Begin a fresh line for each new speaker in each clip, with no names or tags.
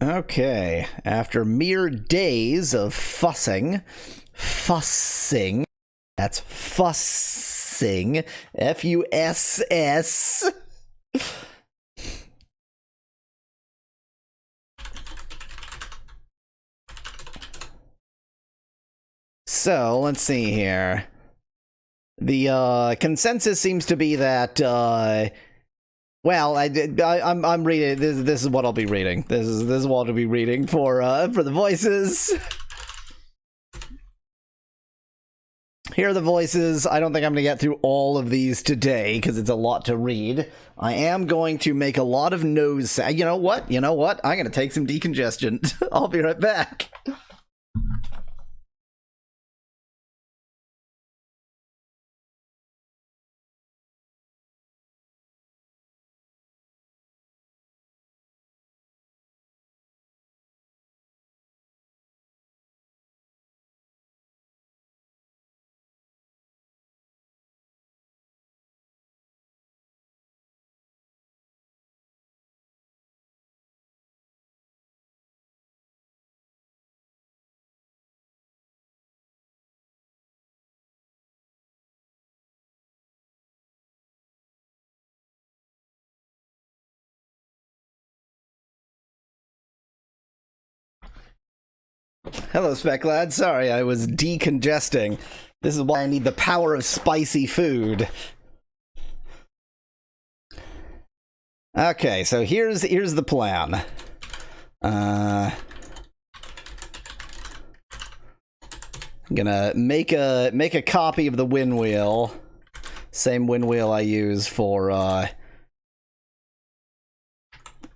Okay, after mere days of fussing, that's fussing, F-U-S-S. So, let's see here. The consensus seems to be that, well, I'm reading. This is what I'll be reading. This is what I'll be reading for the voices. Here are the voices. I don't think I'm going to get through all of these today because it's a lot to read. I am going to make a lot of nose. You know what? I'm going to take some decongestion. I'll be right back. Hello, Spec Lad. Sorry, I was decongesting. This is why I need the power of spicy food. Okay, so here's the plan. I'm gonna make a copy of the wind wheel. Same wind wheel I use for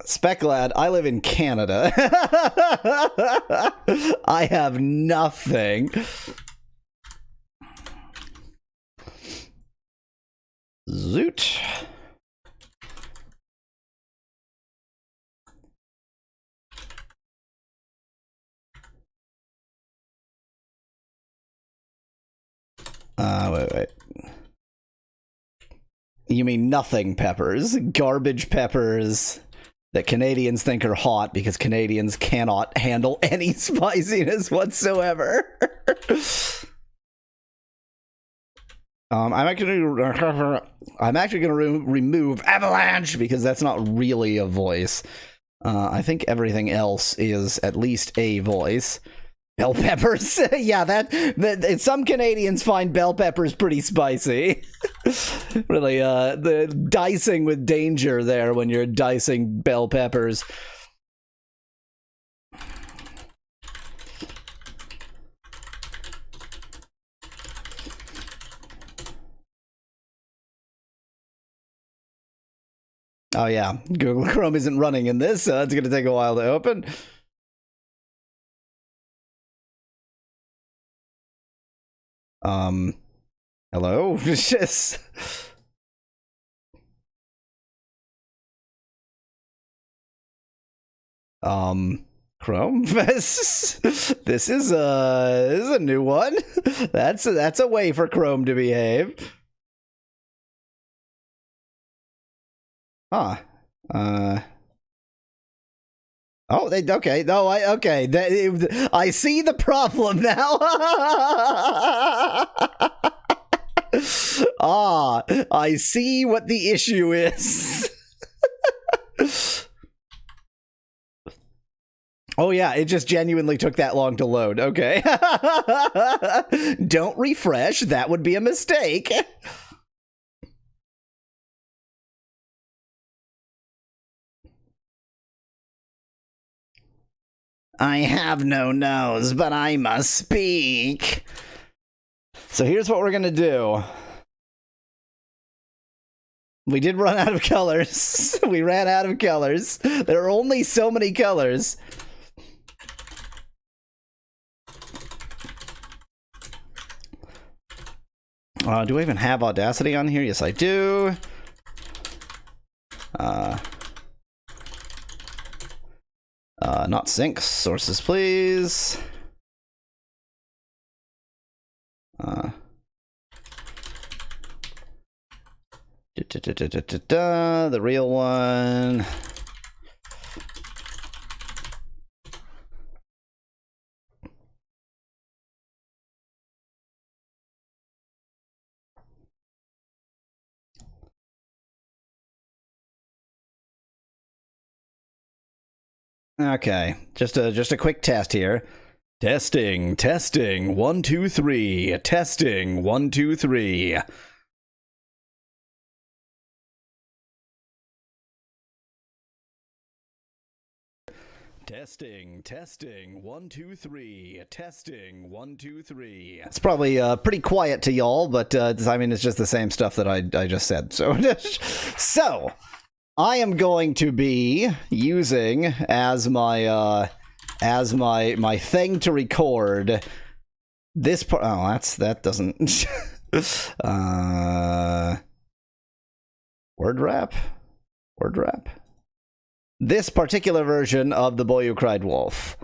Speclad, I live in Canada. I have nothing. Zoot. Wait. You mean nothing peppers? Garbage peppers that Canadians think are hot because Canadians cannot handle any spiciness whatsoever. I'm actually going to remove Avalanche because that's not really a voice. I think everything else is at least a voice. Bell peppers. Yeah, that some Canadians find bell peppers pretty spicy. Really, the dicing with danger there when you're dicing bell peppers. Oh yeah, Google Chrome isn't running in this, so it's going to take a while to open. Hello? Just... Chrome? this is a new one. That's a way for Chrome to behave. Huh. Oh, okay. No, okay. I see the problem now. I see what the issue is. Oh yeah, it just genuinely took that long to load. Okay. Don't refresh. That would be a mistake. I have no nose, but I must speak. So here's what we're gonna do. We did run out of colors. We ran out of colors. There are only so many colors. Do I even have Audacity on here? Yes, I do. Not sync. Sources, please. The real one. Okay, just a quick test here. Testing, 1 2 3. Testing, 1 2 3. Testing, 1 2 3. Testing, 1 2 3. It's probably pretty quiet to y'all, but I mean, it's just the same stuff that I just said. So, so I am going to be using as my thing to record this part. Oh, that doesn't. Word wrap. This particular version of The Boy Who Cried Wolf,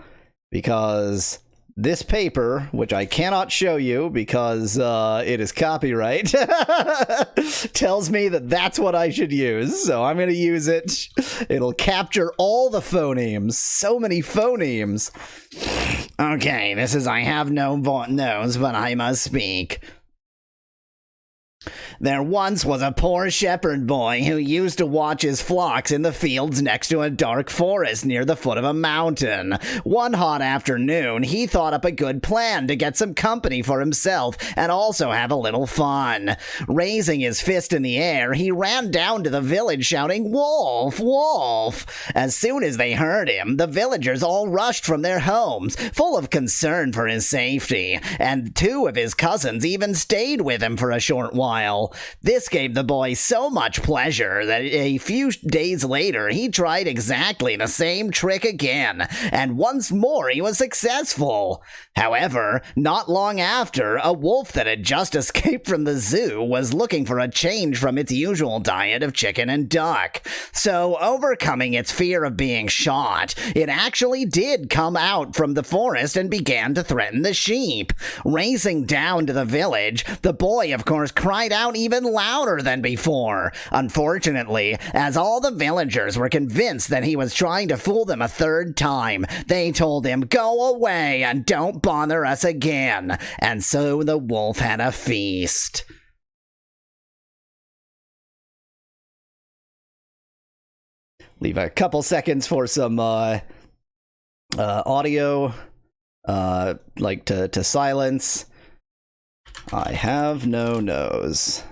because this paper, which I cannot show you because it is copyright, tells me that that's what I should use, so I'm going to use it. It'll capture all the phonemes. So many phonemes. Okay, this is I have no nose, but I must speak. There once was a poor shepherd boy who used to watch his flocks in the fields next to a dark forest near the foot of a mountain. One hot afternoon, he thought up a good plan to get some company for himself and also have a little fun. Raising his fist in the air, he ran down to the village shouting, "Wolf! Wolf!" As soon as they heard him, the villagers all rushed from their homes, full of concern for his safety, and 2 of his cousins even stayed with him for a short while. This gave the boy so much pleasure that a few days later he tried exactly the same trick again, and once more he was successful. However, not long after, a wolf that had just escaped from the zoo was looking for a change from its usual diet of chicken and duck. So, overcoming its fear of being shot, it actually did come out from the forest and began to threaten the sheep. Racing down to the village, the boy, of course, cried out even louder than before. Unfortunately, as all the villagers were convinced that he was trying to fool them a third time, they told him, "Go away and don't bother us again." And so the wolf had a feast. Leave a couple seconds for some audio, like to silence. I have no nose.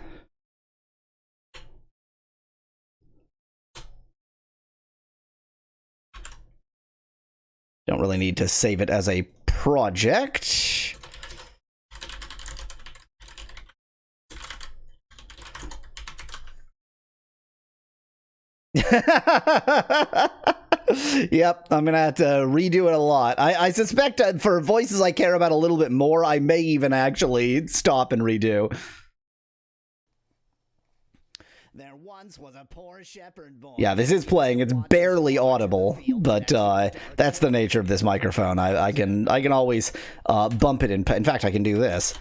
Don't really need to save it as a project. Yep, I'm gonna have to redo it a lot. I suspect for voices I care about a little bit more, I may even actually stop and redo. There once was a poor shepherd boy. Yeah, this is playing. It's barely audible, but that's the nature of this microphone. I can always bump it in fact, I can do this.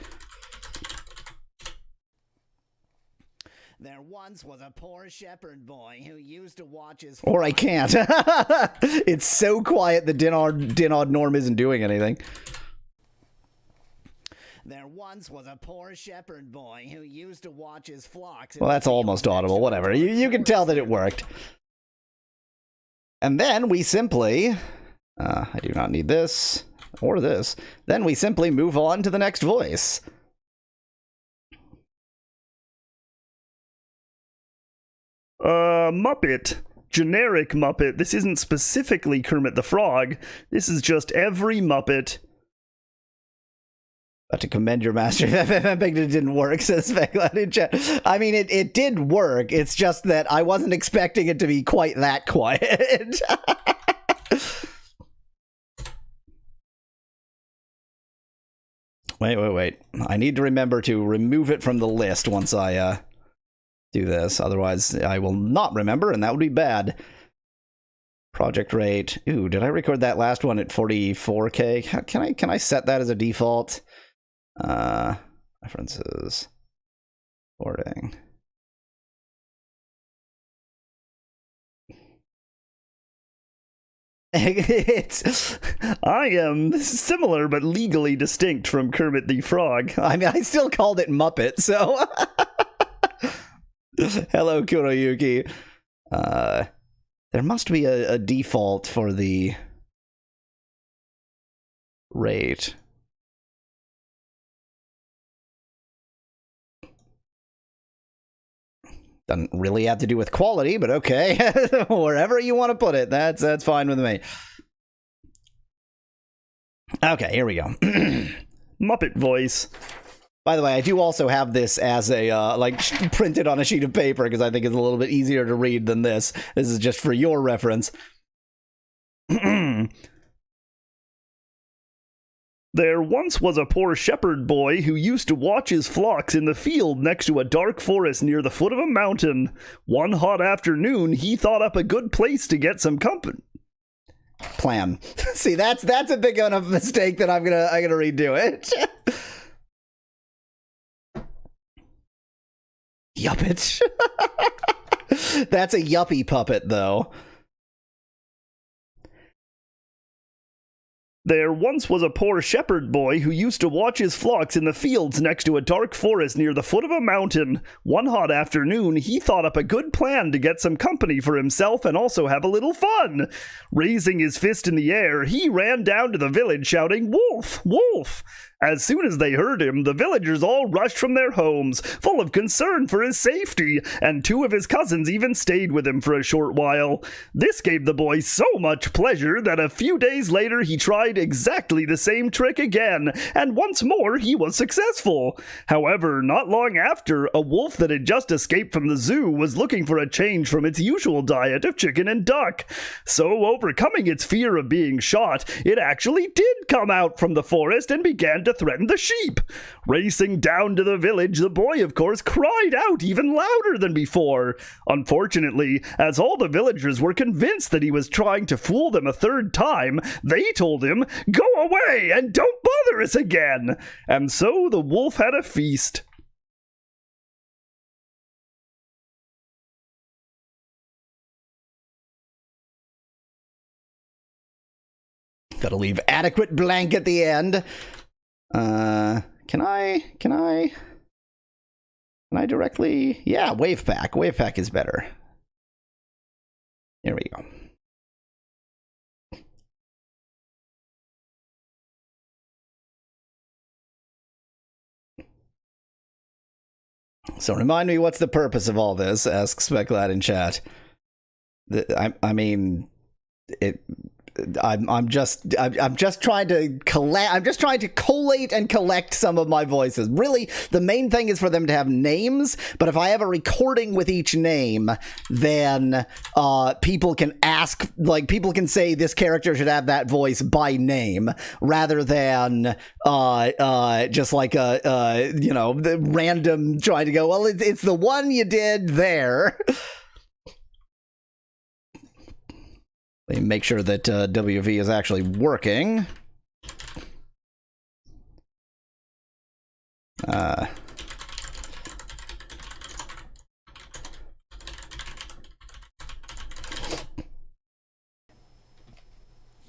There once was a poor shepherd boy who used to watch his... Or I can't. It's so quiet that Din Odd Norm isn't doing anything. There once was a poor shepherd boy who used to watch his flocks... Well, that's almost audible. Whatever. You can tell that it worked. And then we simply... I do not need this or this. Then we simply move on to the next voice.
Muppet. Generic Muppet. This isn't specifically Kermit the Frog. This is just every Muppet.
About to commend your master. That begged it didn't work, says Speculated. I mean, it did work. It's just that I wasn't expecting it to be quite that quiet. Wait. I need to remember to remove it from the list once I do this. Otherwise, I will not remember, and that would be bad. Project rate. Ooh, did I record that last one at 44K? Can I set that as a default? References. Recording.
I am similar but legally distinct from Kermit the Frog.
I mean, I still called it Muppet, so... Hello, Kuroyuki. There must be a default for the rate. Doesn't really have to do with quality, but okay. Wherever you want to put it, that's fine with me. Okay, here we go.
Muppet voice.
By the way, I do also have this as a, printed on a sheet of paper because I think it's a little bit easier to read than this. This is just for your reference.
There once was a poor shepherd boy who used to watch his flocks in the field next to a dark forest near the foot of a mountain. One hot afternoon, he thought up a good place to get some company.
Plan. See, that's a big enough mistake that I'm gonna redo it. Yuppet. That's a yuppie puppet, though.
There once was a poor shepherd boy who used to watch his flocks in the fields next to a dark forest near the foot of a mountain. One hot afternoon, he thought up a good plan to get some company for himself and also have a little fun. Raising his fist in the air, he ran down to the village shouting, "Wolf! Wolf!" As soon as they heard him, the villagers all rushed from their homes, full of concern for his safety, and 2 of his cousins even stayed with him for a short while. This gave the boy so much pleasure that a few days later he tried exactly the same trick again, and once more he was successful. However, not long after, a wolf that had just escaped from the zoo was looking for a change from its usual diet of chicken and duck. So, overcoming its fear of being shot, it actually did come out from the forest and began to threaten the sheep. Racing down to the village, the boy, of course, cried out even louder than before. Unfortunately, as all the villagers were convinced that he was trying to fool them a third time, they told him, "Go away and don't bother us again." And so the wolf had a feast.
Gotta leave adequate blank at the end. Can I directly? Yeah, Wavepack. Wavepack is better. Here we go. So remind me, what's the purpose of all this? Asks Speclad in chat. I mean, it. I'm just trying to collect. I'm just trying to collate and collect some of my voices. Really, the main thing is for them to have names. But if I have a recording with each name, then people can ask, like, people can say this character should have that voice by name, rather than just like the random trying to go. Well, it's the one you did there. Let me make sure that WV is actually working.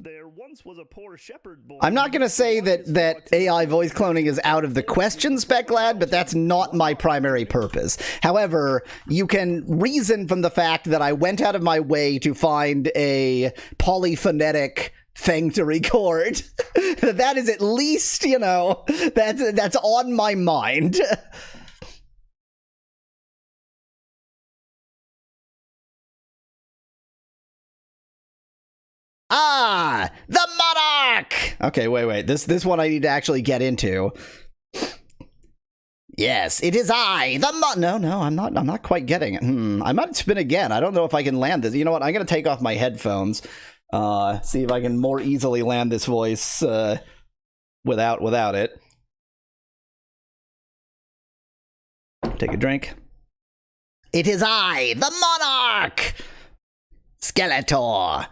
There once was a poor shepherd boy.
I'm not going to say that AI voice cloning is out of the question, Speclad, but that's not my primary purpose. However, you can reason from the fact that I went out of my way to find a polyphonetic thing to record. That is at least, that's on my mind. Ah, the monarch. Okay, wait. This one I need to actually get into. Yes, it is I, the No, I'm not quite getting it. I might spin again. I don't know if I can land this. You know what? I'm gonna take off my headphones. See if I can more easily land this voice without it. Take a drink. It is I, the monarch. Skeletor.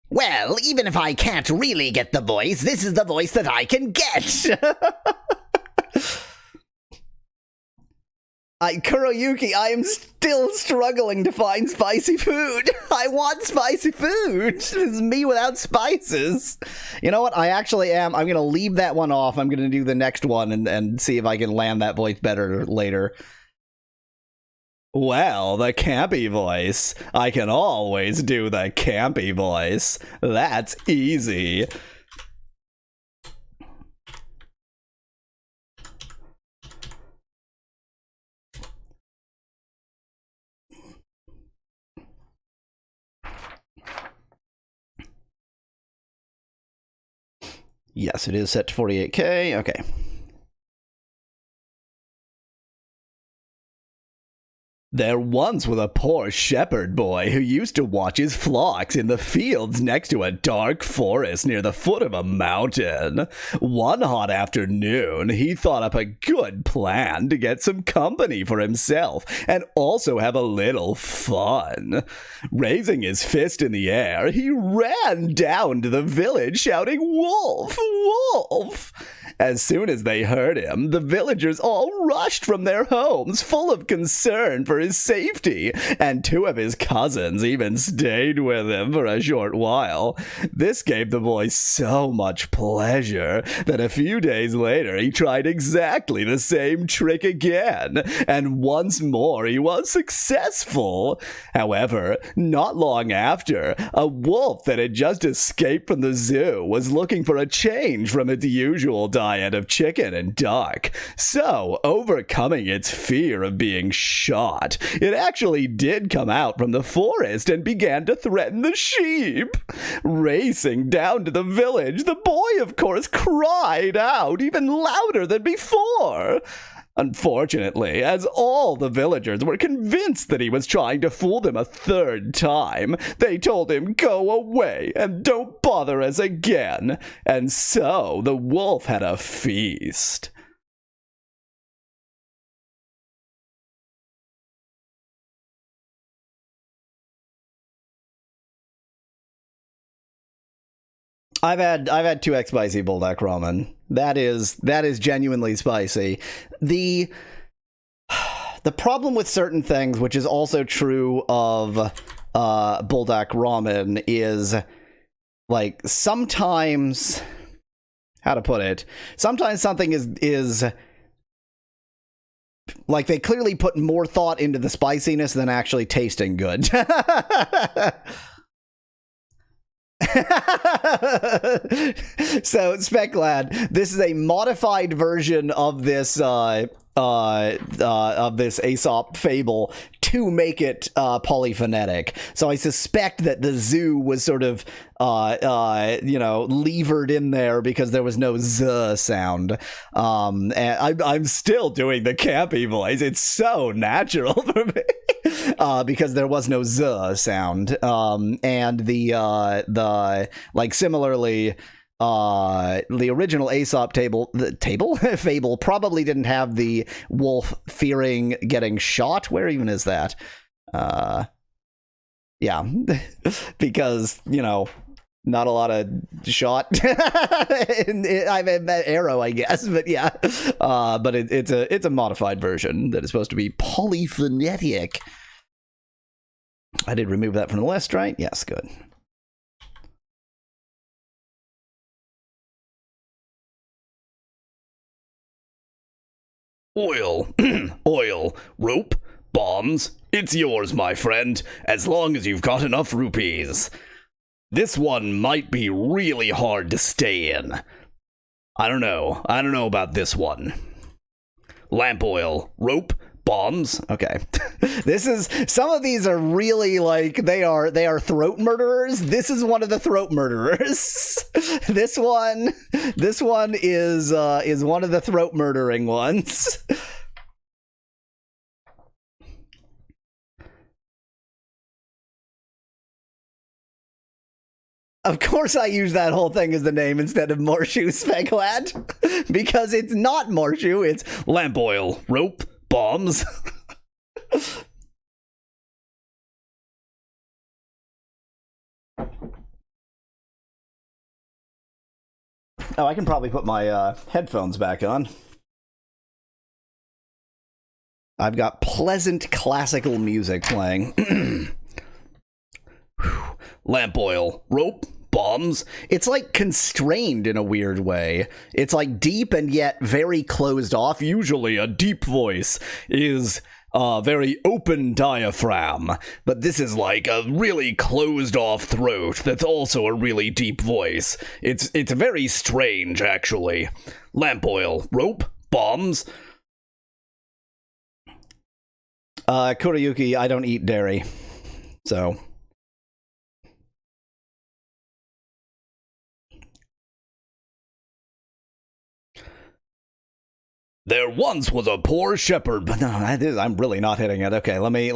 Well, even if I can't really get the voice, this is the voice that I can get. Kuroyuki, I am still struggling to find spicy food. I want spicy food. This is me without spices. You know what? I actually am. I'm going to leave that one off. I'm going to do the next one and see if I can land that voice better later. Well, the campy voice. I can always do the campy voice. That's easy. Yes, it is set to 48K. Okay. There once was a poor shepherd boy who used to watch his flocks in the fields next to a dark forest near the foot of a mountain. One hot afternoon, he thought up a good plan to get some company for himself and also have a little fun. Raising his fist in the air, he ran down to the village shouting, "Wolf! Wolf!" As soon as they heard him, the villagers all rushed from their homes, full of concern for his safety, and two of his cousins even stayed with him for a short while. This gave the boy so much pleasure that a few days later he tried exactly the same trick again, and once more he was successful. However, not long after, a wolf that had just escaped from the zoo was looking for a change from its usual diet of chicken and duck. So, overcoming its fear of being shot, it actually did come out from the forest and began to threaten the sheep. Racing down to the village, the boy, of course, cried out even louder than before. Unfortunately, as all the villagers were convinced that he was trying to fool them a third time, they told him, "Go away and don't bother us again." And so the wolf had a feast. I've had 2x spicy bulldog ramen. That is genuinely spicy. The problem with certain things, which is also true of bulldog ramen, is like sometimes, how to put it, sometimes something is like they clearly put more thought into the spiciness than actually tasting good. So, Speclad, this is a modified version of this Aesop fable to make it polyphonetic. So I suspect that the zoo was sort of levered in there because there was no z sound. And I'm still doing the campy voice. It's so natural for me. Because there was no z sound. And the like similarly, the original Aesop fable probably didn't have the wolf fearing getting shot. Where even is that? Yeah, because not a lot of shot. I've met arrow, I guess, but yeah. But it's a modified version that is supposed to be polyphonetic. I did remove that from the list, right? Yes, good.
Oil, oil, rope, bombs. It's yours, my friend, as long as you've got enough rupees. This one might be really hard to stay in. I don't know about this one. Lamp oil, rope, bombs.
Okay. Some of these are really like they are throat murderers. This is one of the throat murderers. This one is one of the throat murdering ones. Of course I use that whole thing as the name instead of Morshu, Speclad. Because it's not Morshu, it's
lamp oil, rope, bombs.
Oh, I can probably put my headphones back on. I've got pleasant classical music playing.
Lamp oil, rope, bombs.
It's like constrained in a weird way. It's like deep and yet very closed off.
Usually a deep voice is a very open diaphragm, but this is like a really closed off throat that's also a really deep voice. It's very strange, actually. Lamp oil, rope, bombs.
Kurayuki, I don't eat dairy. So
There once was a poor shepherd.
But no, I'm really not hitting it. Okay, let me.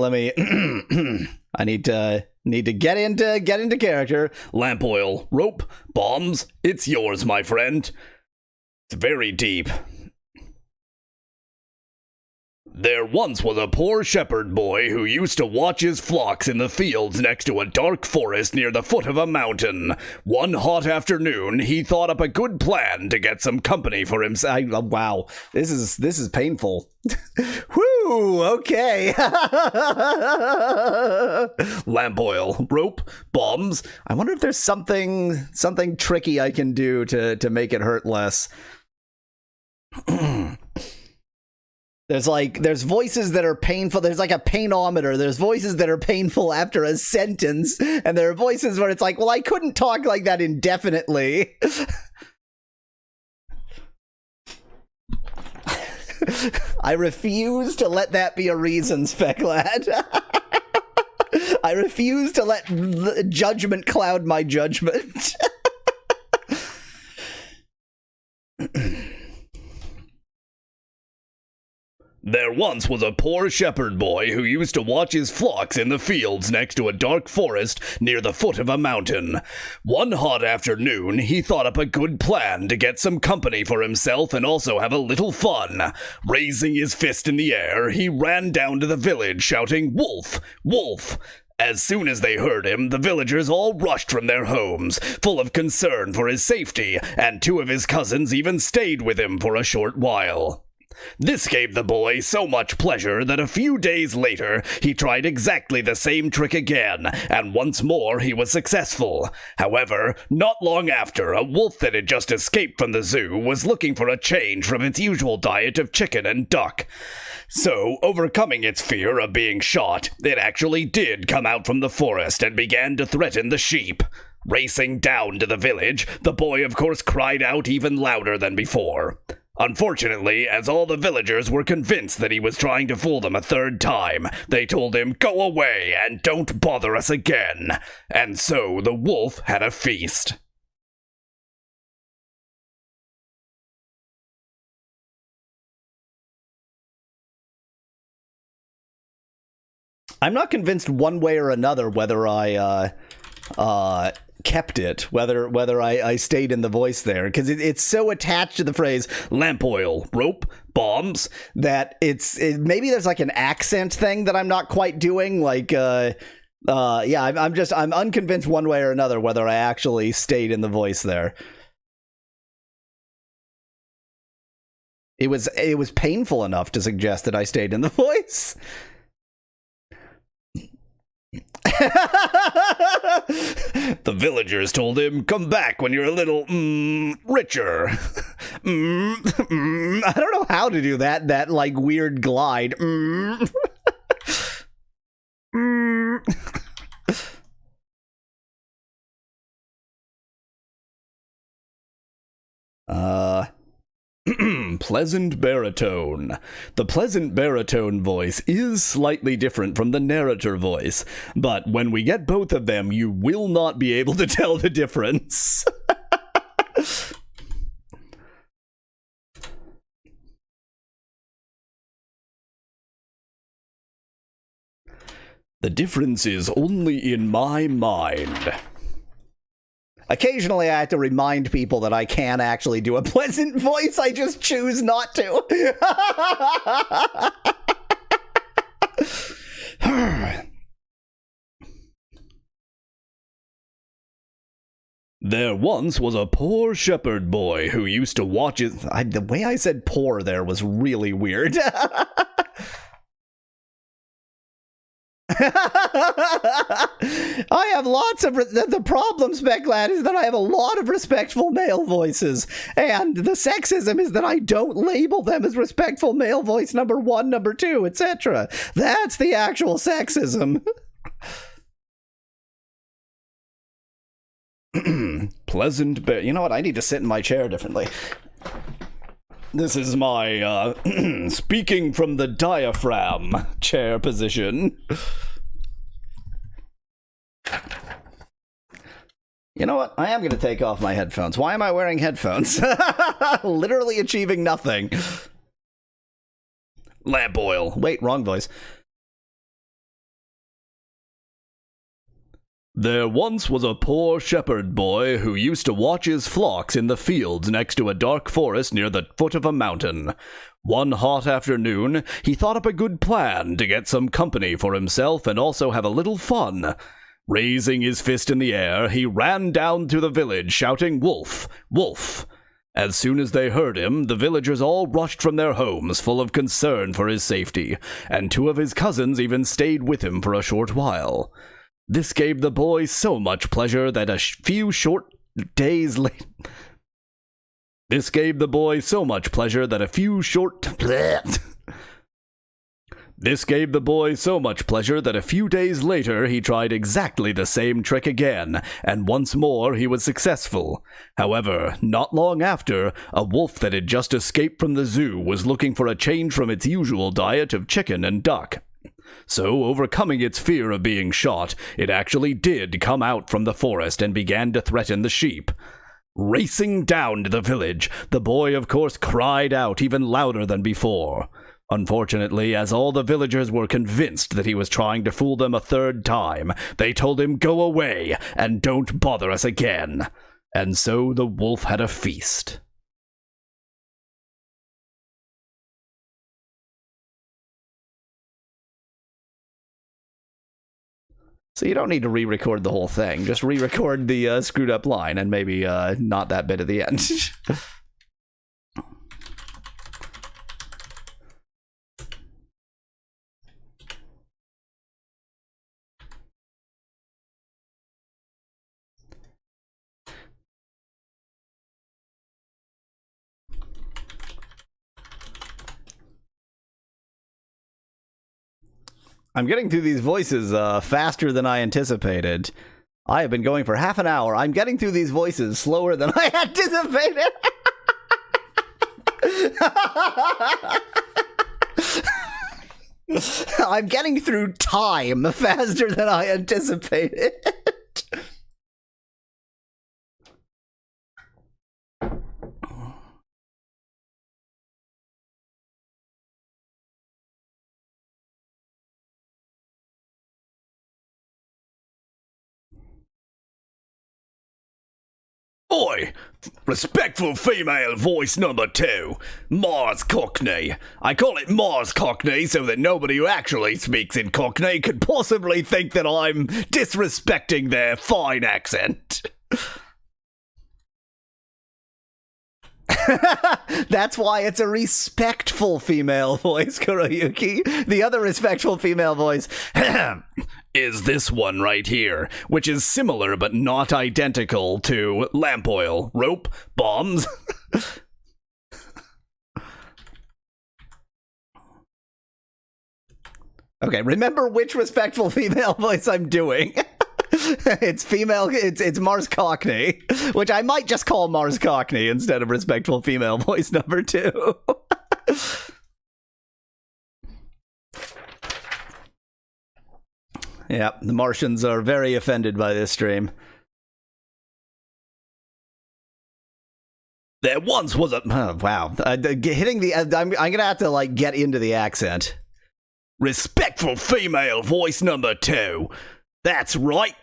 I need to get into character.
Lamp oil, rope, bombs. It's yours, my friend. It's very deep. There once was a poor shepherd boy who used to watch his flocks in the fields next to a dark forest near the foot of a mountain. One hot afternoon, he thought up a good plan to get some company for himself.
Wow, this is painful. Whoo, okay.
Lamp oil, rope, bombs.
I wonder if there's something tricky I can do to make it hurt less. There's voices that are painful. There's like a painometer. There's voices that are painful after a sentence, and there are voices where it's like, well, I couldn't talk like that indefinitely. I refuse to let that be a reason, Specklad. I refuse to let the judgment cloud my judgment.
There once was a poor shepherd boy who used to watch his flocks in the fields next to a dark forest near the foot of a mountain. One hot afternoon, he thought up a good plan to get some company for himself and also have a little fun. Raising his fist in the air, he ran down to the village shouting, "Wolf! Wolf!" As soon as they heard him, the villagers all rushed from their homes, full of concern for his safety, and two of his cousins even stayed with him for a short while. This gave the boy so much pleasure that a few days later he tried exactly the same trick again, and once more he was successful. However, not long after, a wolf that had just escaped from the zoo was looking for a change from its usual diet of chicken and duck. So, overcoming its fear of being shot, it actually did come out from the forest and began to threaten the sheep. Racing down to the village, the boy of course cried out even louder than before. Unfortunately, as all the villagers were convinced that he was trying to fool them a third time, they told him, "Go away and don't bother us again." And so the wolf had a feast.
I'm not convinced one way or another whether I kept it, whether I stayed in the voice there, because it's so attached to the phrase
lamp oil, rope, bombs,
that maybe there's like an accent thing that I'm not quite doing. Like, yeah, I'm unconvinced one way or another whether I actually stayed in the voice there. It was painful enough to suggest that I stayed in the voice.
The villagers told him, "Come back when you're a little, richer."
I don't know how to do that like weird glide.
Pleasant baritone. The pleasant baritone voice is slightly different from the narrator voice, but when we get both of them, you will not be able to tell the difference. The difference is only in my mind.
Occasionally, I have to remind people that I can actually do a pleasant voice. I just choose not to.
There once was a poor shepherd boy who used to watch his...
The way I said poor there was really weird. I have lots of... The problem, Specklad, is that I have a lot of respectful male voices. And the sexism is that I don't label them as respectful male voice number 1, number 2, etc. That's the actual sexism.
Pleasant...
You know what? I need to sit in my chair differently.
This is my, speaking from the diaphragm chair position.
You know what? I am going to take off my headphones. Why am I wearing headphones? Literally achieving nothing.
lamp oil.
Wait, wrong voice.
There once was a poor shepherd boy who used to watch his flocks in the fields next to a dark forest near the foot of a mountain. One hot afternoon, he thought up a good plan to get some company for himself and also have a little fun. Raising his fist in the air, he ran down to the village shouting, "Wolf! Wolf!" As soon as they heard him, the villagers all rushed from their homes full of concern for his safety, and 2 of his cousins even stayed with him for a short while. This gave the boy so much pleasure that a few short days later... This gave the boy so much pleasure that a few short... This gave the boy so much pleasure that a few days later he tried exactly the same trick again, and once more he was successful. However, not long after, a wolf that had just escaped from the zoo was looking for a change from its usual diet of chicken and duck. So, overcoming its fear of being shot, it actually did come out from the forest and began to threaten the sheep. Racing down to the village, the boy of course cried out even louder than before. Unfortunately, as all the villagers were convinced that he was trying to fool them a 3rd time, they told him go away and don't bother us again. And so the wolf had a feast.
So you don't need to re-record the whole thing. Just re-record the screwed up line and maybe not that bit at the end. I'm getting through these voices faster than I anticipated. I have been going for half an hour. I'm getting through these voices slower than I anticipated. I'm getting through time faster than I anticipated.
Oi! Respectful female voice number 2, Mars Cockney. I call it Mars Cockney so that nobody who actually speaks in Cockney could possibly think that I'm disrespecting their fine accent.
That's why it's a respectful female voice, Kuroyuki. The other respectful female voice
is this one right here, which is similar but not identical to lamp oil, rope, bombs.
Okay, remember which respectful female voice I'm doing. It's female, it's Mars Cockney, which I might just call Mars Cockney instead of respectful female voice number 2. Yeah, the Martians are very offended by this stream.
There once was a...
wow. Hitting the... I'm gonna have to, like, get into the accent.
Respectful female voice number 2. That's right.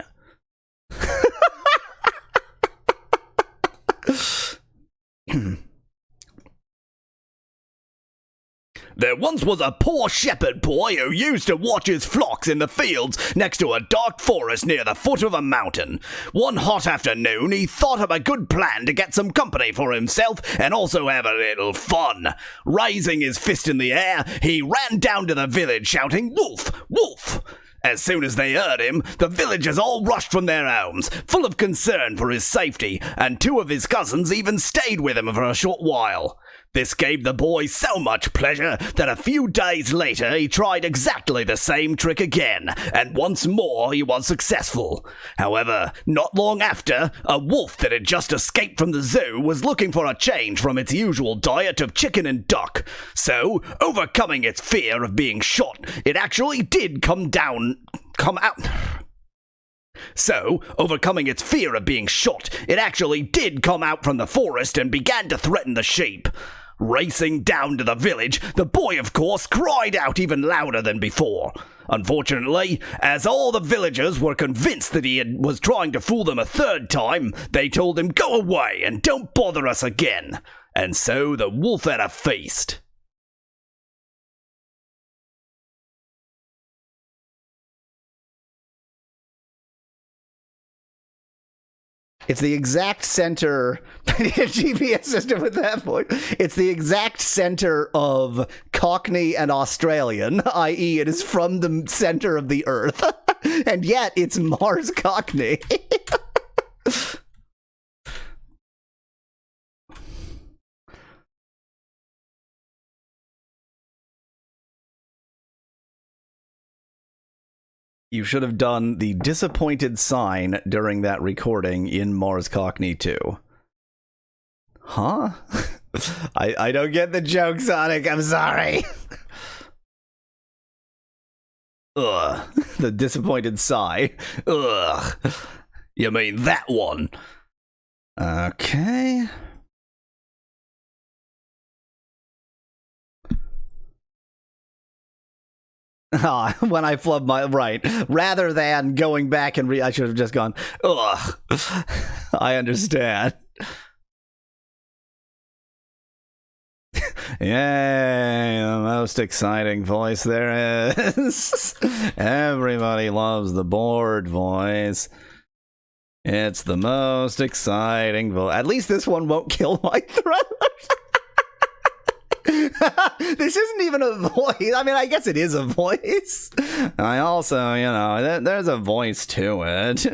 There once was a poor shepherd boy who used to watch his flocks in the fields next to a dark forest near the foot of a mountain. One hot afternoon, he thought of a good plan to get some company for himself and also have a little fun. Raising his fist in the air, he ran down to the village shouting, "Wolf! Wolf!" As soon as they heard him, the villagers all rushed from their homes, full of concern for his safety, and 2 of his cousins even stayed with him for a short while. This gave the boy so much pleasure that a few days later he tried exactly the same trick again, and once more he was successful. However, not long after, a wolf that had just escaped from the zoo was looking for a change from its usual diet of chicken and duck. So, overcoming its fear of being shot, it actually did come out from the forest and began to threaten the sheep. Racing down to the village, the boy, of course, cried out even louder than before. Unfortunately, as all the villagers were convinced that was trying to fool them a third time, they told him, "Go away and don't bother us again." And so the wolf had a feast.
It's the exact center GPS system with that voice. It's the exact center of Cockney and Australian, i.e. it is from the center of the Earth. And yet it's Mars Cockney. You should have done the disappointed sign during that recording in Mars Cockney too. Huh? I don't get the joke, Sonic. I'm sorry.
Ugh.
The disappointed sigh.
Ugh. You mean that one?
Okay. When I flub my right, rather than going back and I should have just gone, ugh. I understand. Yay, the most exciting voice there is. Everybody loves the bored voice. It's the most exciting voice. At least this one won't kill my throat. This isn't even a voice. I mean, I guess it is a voice. I also, you know, there's a voice to it.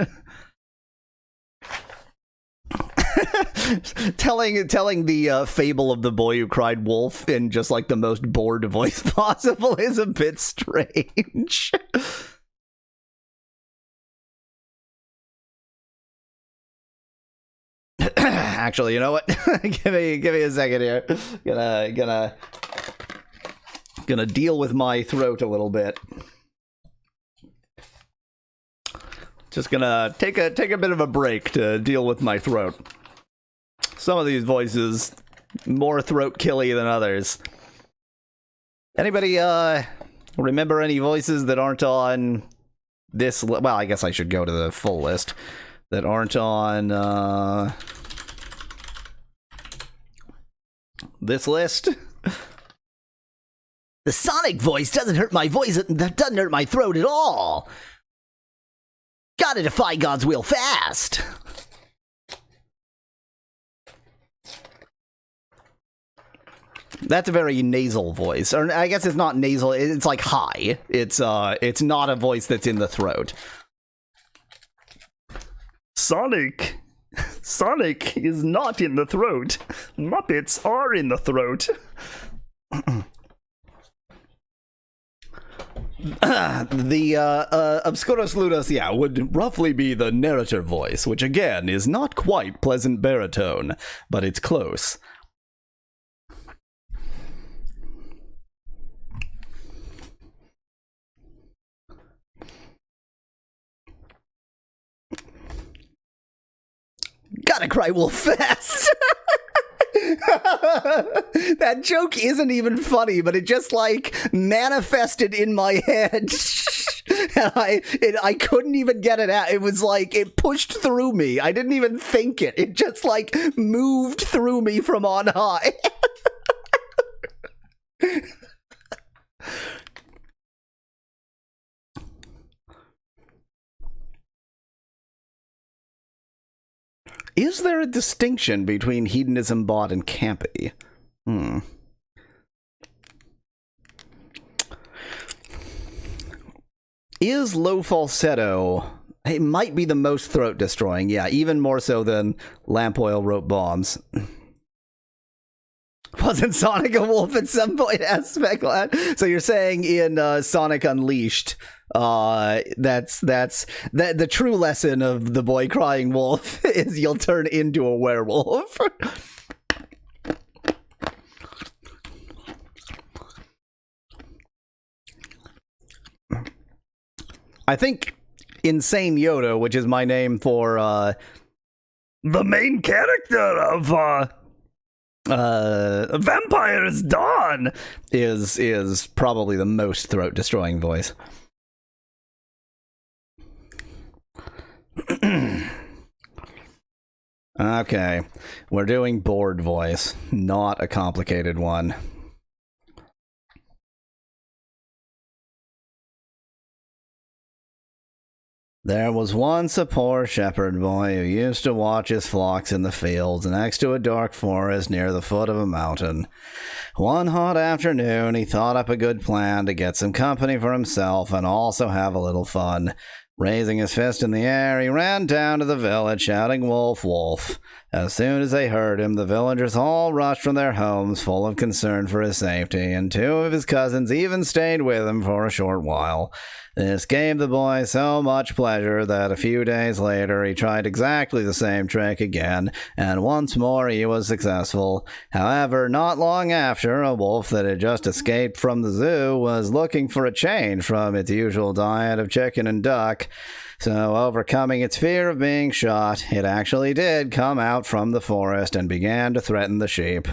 telling the fable of the boy who cried wolf in just like the most bored voice possible is a bit strange. Actually, you know what? give me a second here. Gonna deal with my throat a little bit. Just gonna take a bit of a break to deal with my throat. Some of these voices more throat killy than others. Anybody remember any voices that aren't on this well, I guess I should go to the full list that aren't on this list? The Sonic voice doesn't hurt my voice. That doesn't hurt my throat at all. Gotta defy God's will fast. That's a very nasal voice. Or I guess it's not nasal, it's like high. It's not a voice that's in the throat.
Sonic is not in the throat. Muppets are in the throat.
The Obscuros Ludos, yeah, would roughly be the narrator voice, which again is not quite pleasant baritone, but it's close. Gotta cry wolf fast. That joke isn't even funny, but it just like manifested in my head. And I couldn't even get it out. It was like it pushed through me. I didn't even think it. It just like moved through me from on high. Is there a distinction between hedonism bot and campy? Is low falsetto... It might be the most throat destroying, yeah, even more so than lamp oil rope bombs. Wasn't Sonic a wolf at some point, aspect lad? So you're saying in Sonic Unleashed, that's the true lesson of the boy crying wolf is you'll turn into a werewolf. I think Insane Yoda, which is my name for
the main character of A vampire is dawn
is probably the most throat destroying voice. Okay, we're doing bored voice, not a complicated one. There was once a poor shepherd boy who used to watch his flocks in the fields next to a dark forest near the foot of a mountain. One hot afternoon, he thought up a good plan to get some company for himself and also have a little fun. Raising his fist in the air, he ran down to the village, shouting, "Wolf, wolf." As soon as they heard him, the villagers all rushed from their homes, full of concern for his safety, and 2 of his cousins even stayed with him for a short while. This gave the boy so much pleasure that a few days later he tried exactly the same trick again, and once more he was successful. However, not long after, a wolf that had just escaped from the zoo was looking for a change from its usual diet of chicken and duck. So, overcoming its fear of being shot, it actually did come out from the forest and began to threaten the sheep.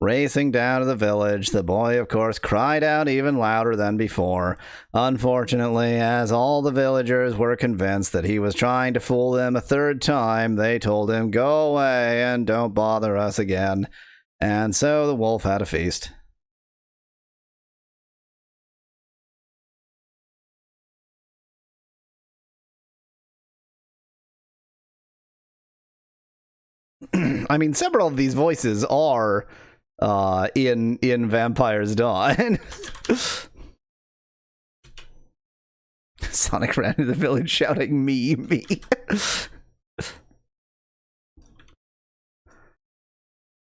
Racing down to the village, the boy, of course, cried out even louder than before. Unfortunately, as all the villagers were convinced that he was trying to fool them a third time, they told him, "Go away and don't bother us again." And so the wolf had a feast. I mean, several of these voices are in Vampire's Dawn. Sonic ran into the village shouting, "Me, me."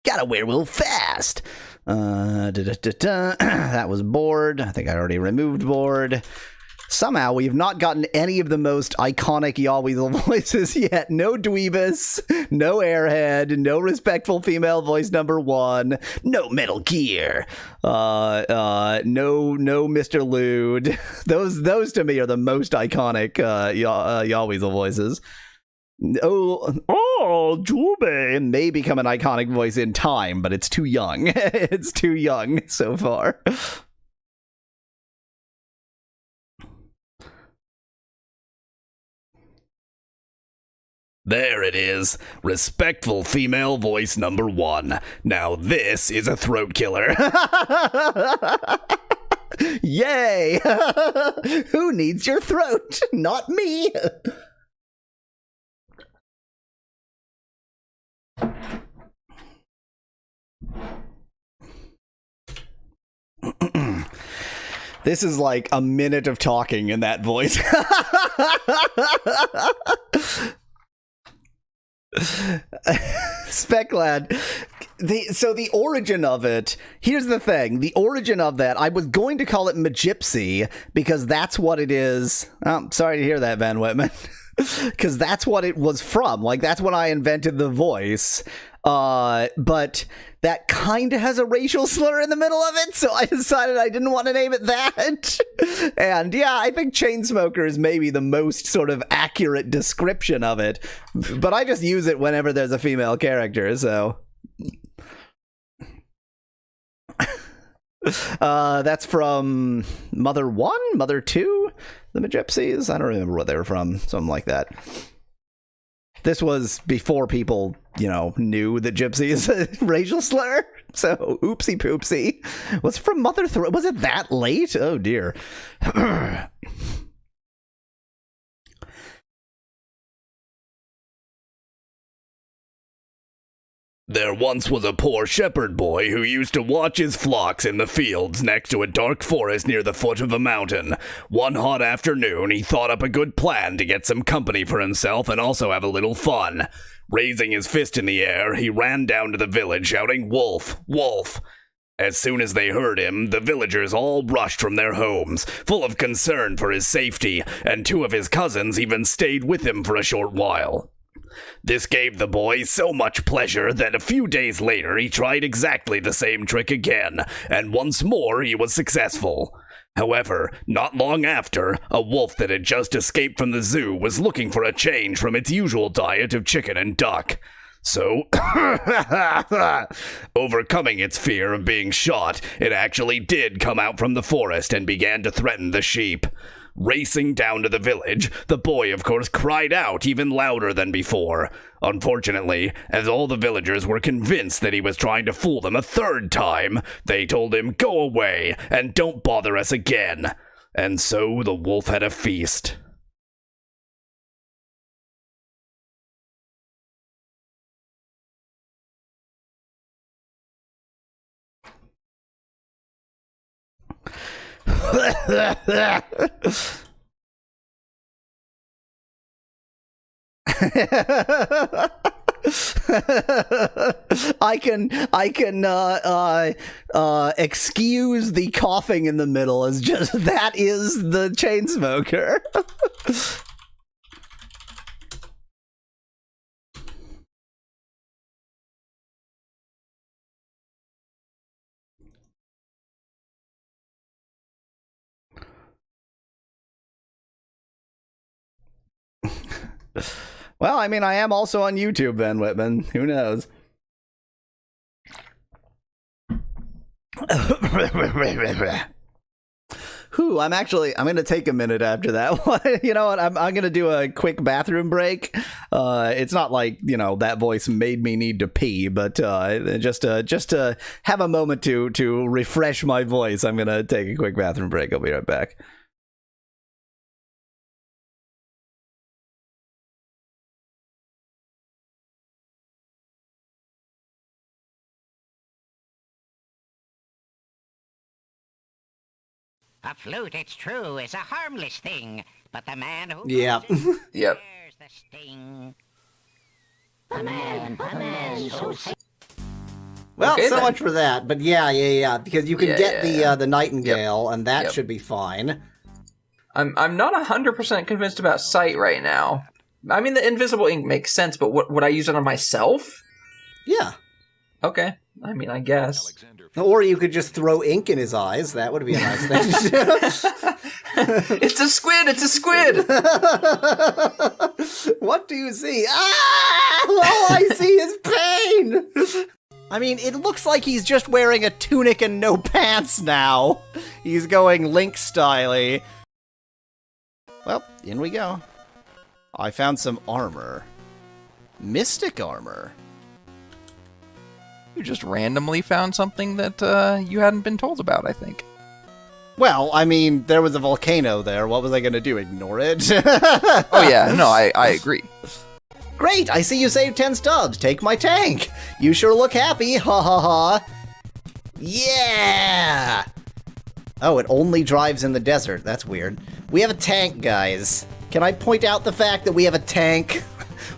Got a werewolf fast. That was bored. I think I already removed bored. Somehow we have not gotten any of the most iconic Yahweasel voices yet. No Dweebus, no Airhead, no respectful female voice number 1, no Metal Gear, no Mr. Lewd. Those to me are the most iconic Yahweasel voices.
Oh, Jube
may become an iconic voice in time, but it's too young. It's too young so far.
There it is. Respectful female voice number 1. Now this is a throat killer.
Yay! Who needs your throat? Not me! This is like a minute of talking in that voice. Speclad. So the origin of it, here's the thing. The origin of that, I was going to call it Magypsy because that's what it is. Oh, sorry to hear that, Van Whitman. Because that's what it was from. Like, that's when I invented the voice. But that kind of has a racial slur in the middle of it, so I decided I didn't want to name it that. And yeah, I think Chainsmoker is maybe the most sort of accurate description of it. But I just use it whenever there's a female character, so... That's from Mother 1? Mother 2? The Magypsies? I don't remember what they were from. Something like that. This was before people, knew that gypsy is a racial slur. So, oopsie poopsie. Was it from Mother 3? Was it that late? Oh, dear.
There once was a poor shepherd boy who used to watch his flocks in the fields next to a dark forest near the foot of a mountain. One hot afternoon, he thought up a good plan to get some company for himself and also have a little fun. Raising his fist in the air, he ran down to the village shouting, "Wolf, wolf." As soon as they heard him, the villagers all rushed from their homes, full of concern for his safety, and 2 of his cousins even stayed with him for a short while. This gave the boy so much pleasure that a few days later he tried exactly the same trick again, and once more he was successful. However, not long after, a wolf that had just escaped from the zoo was looking for a change from its usual diet of chicken and duck. So, overcoming its fear of being shot, it actually did come out from the forest and began to threaten the sheep. Racing down to the village, the boy, of course, cried out even louder than before. Unfortunately, as all the villagers were convinced that he was trying to fool them a third time, they told him, "Go away, and don't bother us again." And so the wolf had a feast.
I can excuse the coughing in the middle as just that is the chain smoker. Well, I mean, I am also on YouTube, Ben Whitman. Who knows? I'm going to take a minute after that one. You know what? I'm going to do a quick bathroom break. It's not like, that voice made me need to pee, but just to have a moment to refresh my voice, I'm going to take a quick bathroom break. I'll be right back.
A flute, it's true, is a harmless thing, but the man who
Yep.
Yep.
bears the sting. A man so
Well,
Okay,
so
then.
much for that. But yeah, because you can get the nightingale, and that
Yep.
should be fine.
I'm not 100% convinced about sight right now. I mean, the invisible ink makes sense, but would I use it on myself?
Yeah.
Okay. I mean, I guess.
Or you could just throw ink in his eyes. That would be a nice thing.
It's a squid! It's a squid!
What do you see? Ah! All I see is pain! I mean, it looks like he's just wearing a tunic and no pants now. He's going Link-style-y. Well, in we go. I found some armor. Mystic armor.
You just randomly found something that you hadn't been told about, I think.
Well, I mean, there was a volcano there. What was I going to do? Ignore it?
Oh yeah, no, I agree.
Great, I see you saved 10 stubs. Take my tank. You sure look happy. Ha ha ha. Yeah! Oh, it only drives in the desert. That's weird. We have a tank, guys. Can I point out the fact that we have a tank?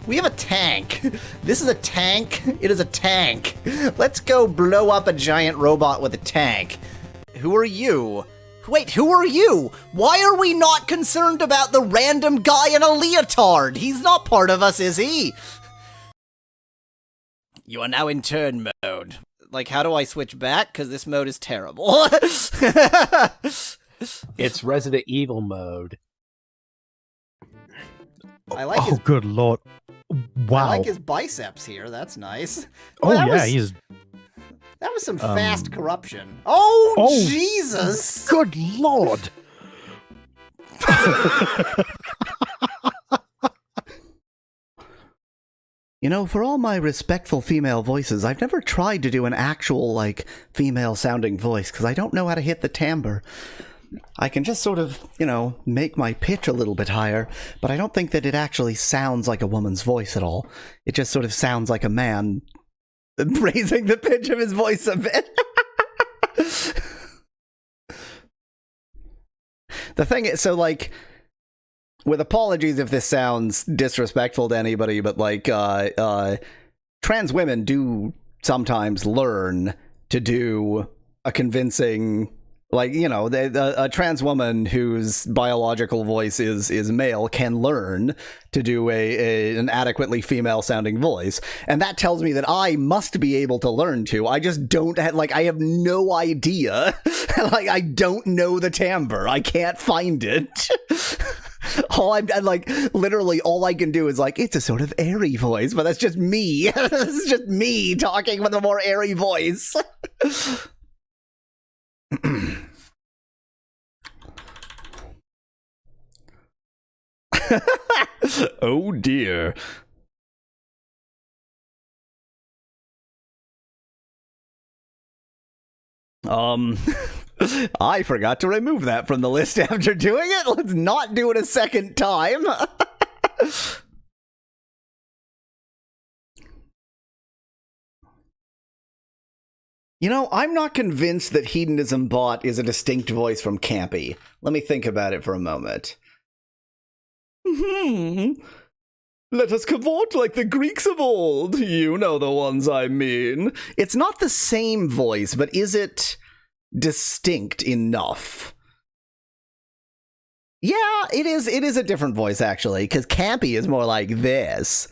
We have a tank. This is a tank. It is a tank. Let's go blow up a giant robot with a tank. Who are you? Wait, who are you? Why are we not concerned about the random guy in a leotard? He's not part of us, is he? You are now in turn mode. Like, how do I switch back? Because this mode is terrible.
It's Resident Evil mode.
I like his,
good lord. Wow.
I like his biceps here. That's nice.
Oh,
That
yeah,
was-
he's...
That was some fast corruption. Oh,
Oh.
Jesus!
Good lord.
You know, for all my respectful female voices, I've never tried to do an actual, female-sounding voice, because I don't know how to hit the timbre. I can just sort of, make my pitch a little bit higher, but I don't think that it actually sounds like a woman's voice at all. It just sort of sounds like a man raising the pitch of his voice a bit. The thing is, so, with apologies if this sounds disrespectful to anybody, but trans women do sometimes learn to do a convincing, a trans woman whose biological voice is male can learn to do an adequately female sounding voice, and that tells me that I must be able to learn to. I just don't I have no idea. I don't know the timbre. I can't find it. I'm like, literally, all I can do is like, it's a sort of airy voice, but that's just me. This is just me talking with a more airy voice.
Oh dear.
I forgot to remove that from the list after doing it. Let's not do it a second time. You know, I'm not convinced that Hedonism Bot is a distinct voice from Campy. Let me think about it for a moment. Let us cavort like the Greeks of old. You know the ones I mean. It's not the same voice, but is it distinct enough? Yeah, it is. It is a different voice, actually, because Campy is more like this.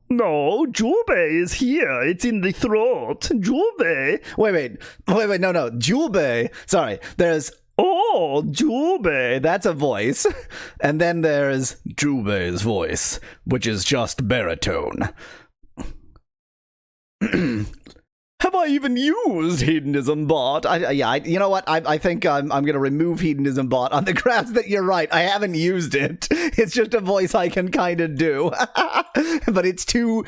No, Jube is here. It's in the throat. Jube.
Wait, no. Jube. Sorry, there's... Oh, Jube. That's a voice. And then there's
Jube's voice, which is just baritone.
Have I even used Hedonism Bot? You know what? I think I'm going to remove Hedonism Bot on the grounds that you're right. I haven't used it. It's just a voice I can kind of do. But it's too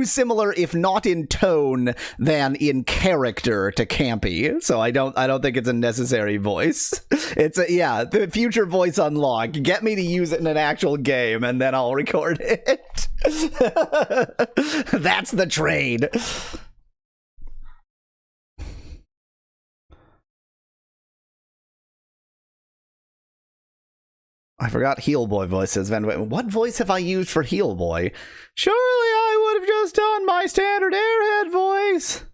similar, if not in tone, than in character to Campy. So I don't think it's a necessary voice. It's the future voice unlock. Get me to use it in an actual game, and then I'll record it. That's the trade. I forgot Heel Boy voices. What voice have I used for Heel Boy? Surely I would have just done my standard Airhead voice. Is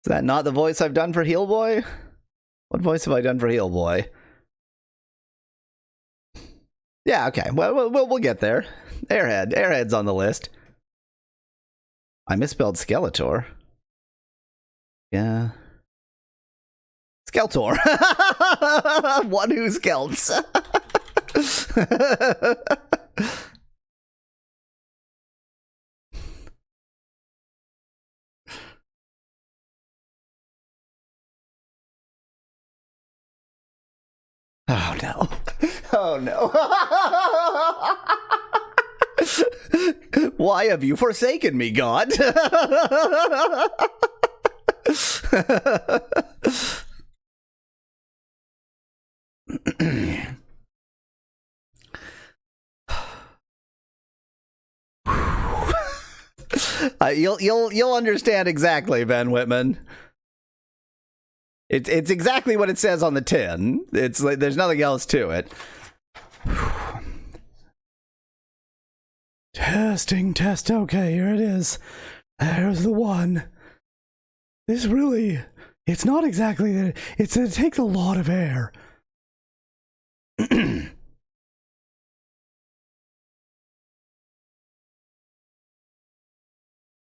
that not the voice I've done for Heel Boy? What voice have I done for Heel Boy? Yeah, okay. Well, we'll get there. Airhead's on the list. I misspelled Skeletor. Yeah. Skeletor. One who skelts. Oh no. Oh no. Why have you forsaken me, God? You'll understand exactly, Ben Whitman. It's exactly what it says on the tin. It's like there's nothing else to it. Testing, test. Okay, here it is. There's the one. This really, it's not exactly that. It takes a lot of air.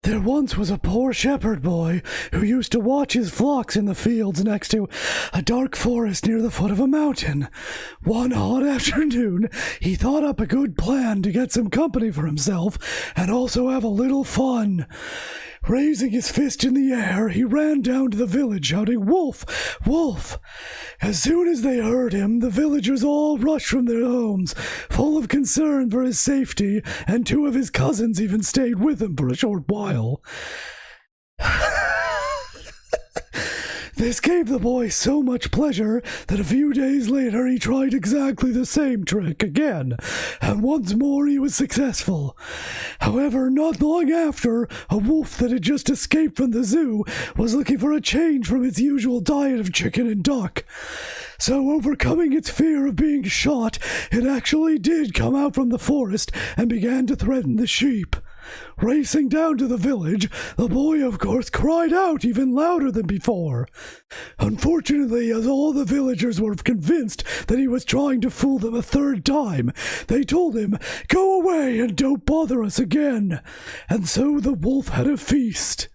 There once was a poor shepherd boy who used to watch his flocks in the fields next to a dark forest near the foot of a mountain. One hot afternoon, he thought up a good plan to get some company for himself and also have a little fun. Raising his fist in the air, he ran down to the village shouting, "Wolf! Wolf!" As soon as they heard him, the villagers all rushed from their homes, full of concern for his safety, and two of his cousins even stayed with him for a short while. This gave the boy so much pleasure that a few days later he tried exactly the same trick again, and once more he was successful. However, not long after, a wolf that had just escaped from the zoo was looking for a change from its usual diet of chicken and duck. So, overcoming its fear of being shot, it actually did come out from the forest and began to threaten the sheep. Racing down to the village, the boy, of course, cried out even louder than before. Unfortunately, as all the villagers were convinced that he was trying to fool them a third time, they told him, "Go away and don't bother us again." And so the wolf had a feast.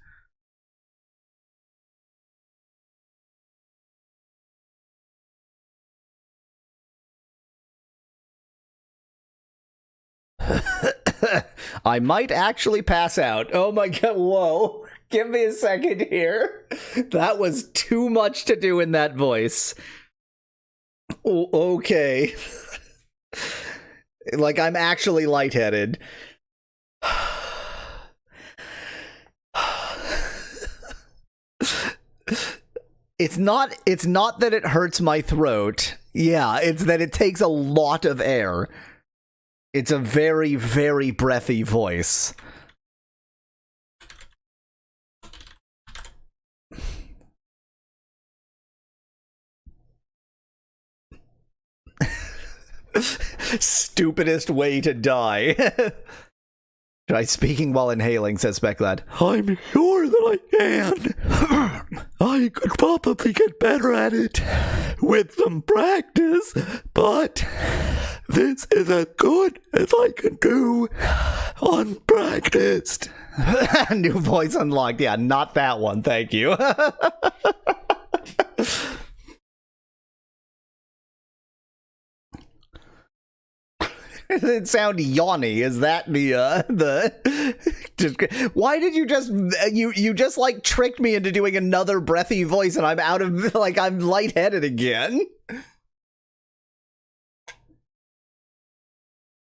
I might actually pass out. Oh my god, whoa. Give me a second here. That was too much to do in that voice. Okay. Like, I'm actually lightheaded. It's not that it hurts my throat. Yeah, it's that it takes a lot of air. It's a very, very breathy voice. Stupidest way to die. Try speaking while inhaling, says Specklad. I'm sure that I can. I could probably get better at it with some practice, but this is as good as I can do unpracticed. New voice unlocked. Yeah, not that one. Thank you. It sound yawny. Is that the why did you just you just like tricked me into doing another breathy voice and I'm out of like I'm lightheaded again?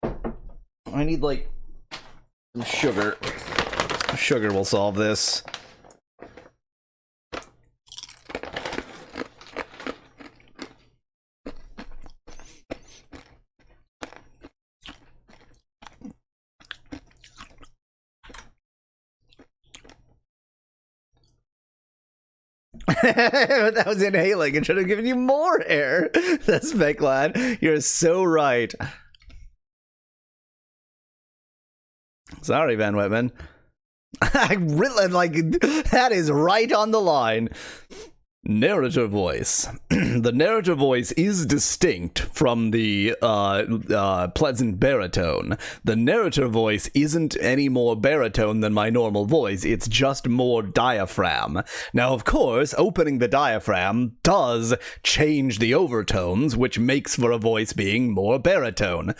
I need like some sugar. Sugar will solve this. That was inhaling. It should have given you more air. That's Specklad. You're so right. Sorry, Van Whitman. I really like that is right on the line. Narrator voice. The narrator voice is distinct from the pleasant baritone. The narrator voice isn't any more baritone than my normal voice. It's just more diaphragm. Now, of course, opening the diaphragm does change the overtones, which makes for a voice being more baritone.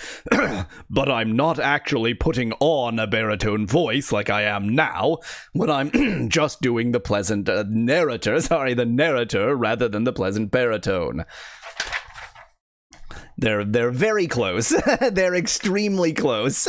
But I'm not actually putting on a baritone voice like I am now when I'm just doing the pleasant the narrator rather than the pleasant baritone. They're very close. They're extremely close.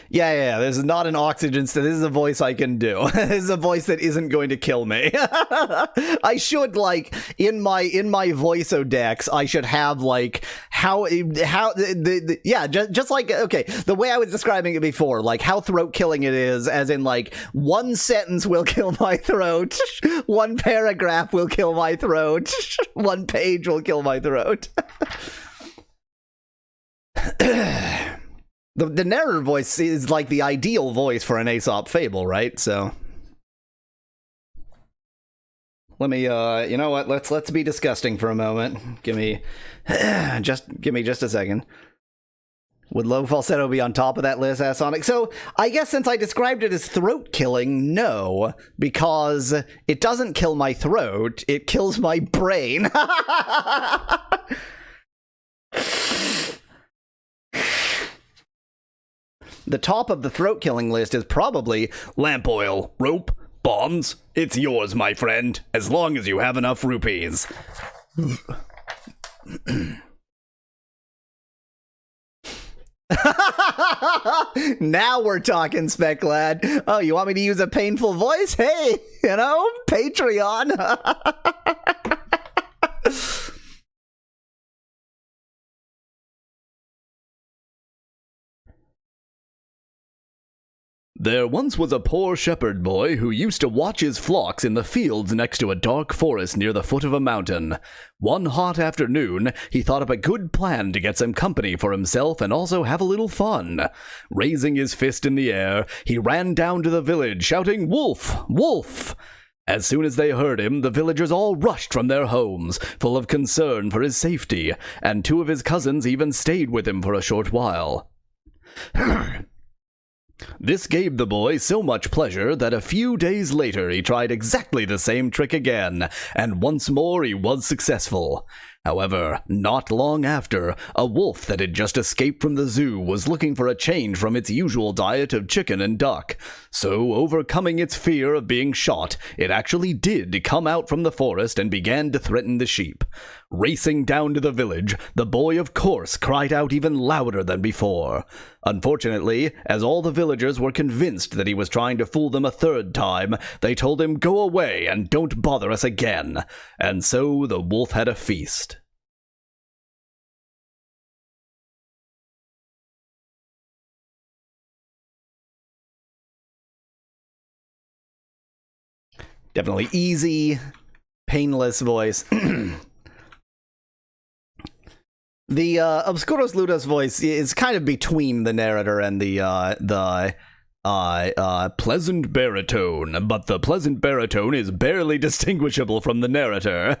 Yeah, this is not an oxygen this is a voice I can do. This is a voice that isn't going to kill me. I should, like, in my voice-o-dex, I should have, like, just like, okay, the way I was describing it before, like, how throat-killing it is, as in, like, one sentence will kill my throat, one paragraph will kill my throat, one page will kill my throat. The narrator voice is like the ideal voice for an Aesop fable, right? So let me you know what, let's be disgusting for a moment. Give me just a second. Would low falsetto be on top of that list, asked Sonic? So I guess since I described it as throat killing, no, because it doesn't kill my throat, it kills my brain. The top of the throat-killing list is probably
lamp oil, rope, bombs. It's yours, my friend, as long as you have enough rupees.
Now we're talking, Specklad. Oh, you want me to use a painful voice? Hey, you know, Patreon.
There once was a poor shepherd boy who used to watch his flocks in the fields next to a dark forest near the foot of a mountain. One hot afternoon, he thought up a good plan to get some company for himself and also have a little fun. Raising his fist in the air, he ran down to the village, shouting, "Wolf! Wolf!" As soon as they heard him, the villagers all rushed from their homes, full of concern for his safety, and 2 of his cousins even stayed with him for a short while. This gave the boy so much pleasure that a few days later he tried exactly the same trick again, and once more he was successful. However, not long after, a wolf that had just escaped from the zoo was looking for a change from its usual diet of chicken and duck. So, overcoming its fear of being shot, it actually did come out from the forest and began to threaten the sheep. Racing down to the village, the boy of course cried out even louder than before. Unfortunately, as all the villagers were convinced that he was trying to fool them a third time, they told him, "Go away and don't bother us again." And so the wolf had a feast.
Definitely easy, painless voice. The Obscuros Ludos voice is kind of between the narrator and the
Pleasant baritone, but the pleasant baritone is barely distinguishable from the narrator.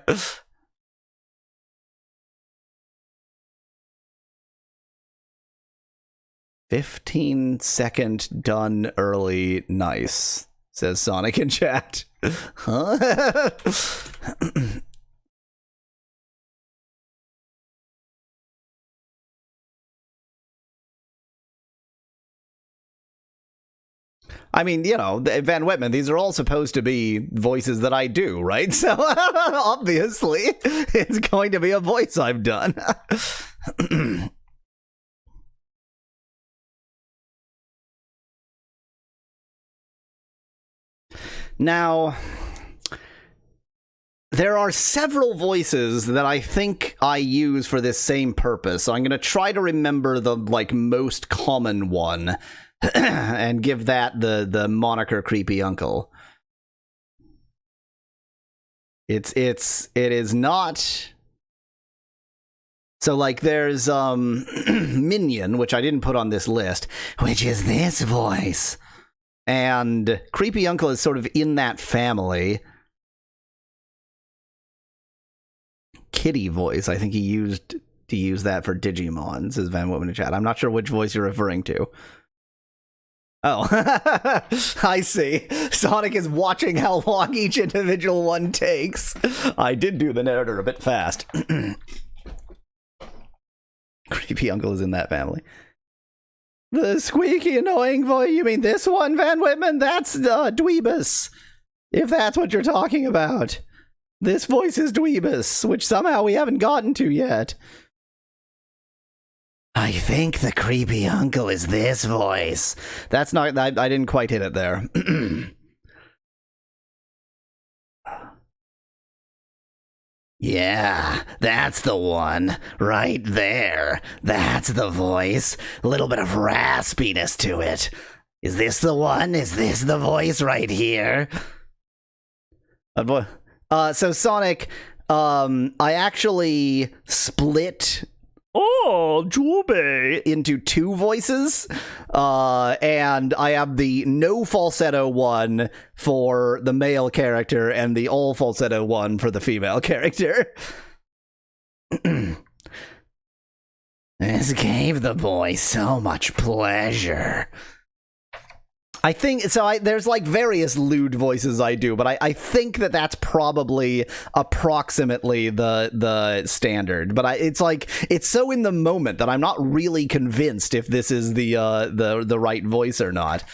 15-second done early, nice, says Sonic in chat. Huh? I mean, you know, Van Whitman, these are all supposed to be voices that I do, right? So, obviously, it's going to be a voice I've done. Now, there are several voices that I think I use for this same purpose, so I'm going to try to remember the, most common one. And give that the moniker Creepy Uncle. It is not. So there's Minion, which I didn't put on this list, which is this voice. And Creepy Uncle is sort of in that family. Kitty voice, I think he used to use that for Digimon, says Van Woman in chat. I'm not sure which voice you're referring to. Oh, I see. Sonic is watching how long each individual one takes. I did do the narrator a bit fast. Creepy Uncle is in that family. The squeaky, annoying voice. You mean this one, Van Whitman? That's Dweebus. If that's what you're talking about. This voice is Dweebus, which somehow we haven't gotten to yet. I think the Creepy Uncle is this voice. That's not... I didn't quite hit it there. Yeah, that's the one. Right there. That's the voice. A little bit of raspiness to it. Is this the one? Is this the voice right here? So Sonic, I actually split... Jube into two voices, and I have the no falsetto one for the male character and the all falsetto one for the female character. This gave the boy so much pleasure. I think so. There's various lewd voices I do, but I think that's probably approximately the standard. But it's so in the moment that I'm not really convinced if this is the right voice or not.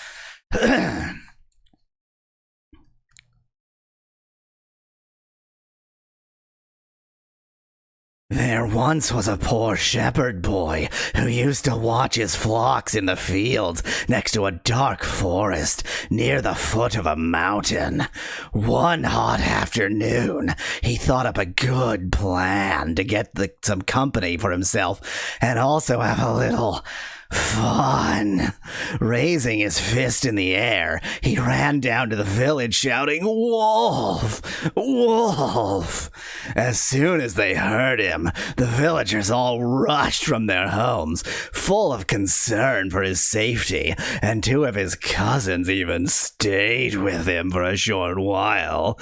There once was a poor shepherd boy who used to watch his flocks in the fields next to a dark forest near the foot of a mountain. One hot afternoon, he thought up a good plan to get some company for himself and also have a little fun. Raising his fist in the air, he ran down to the village shouting, "Wolf! Wolf!" As soon as they heard him, the villagers all rushed from their homes, full of concern for his safety, and two of his cousins even stayed with him for a short while.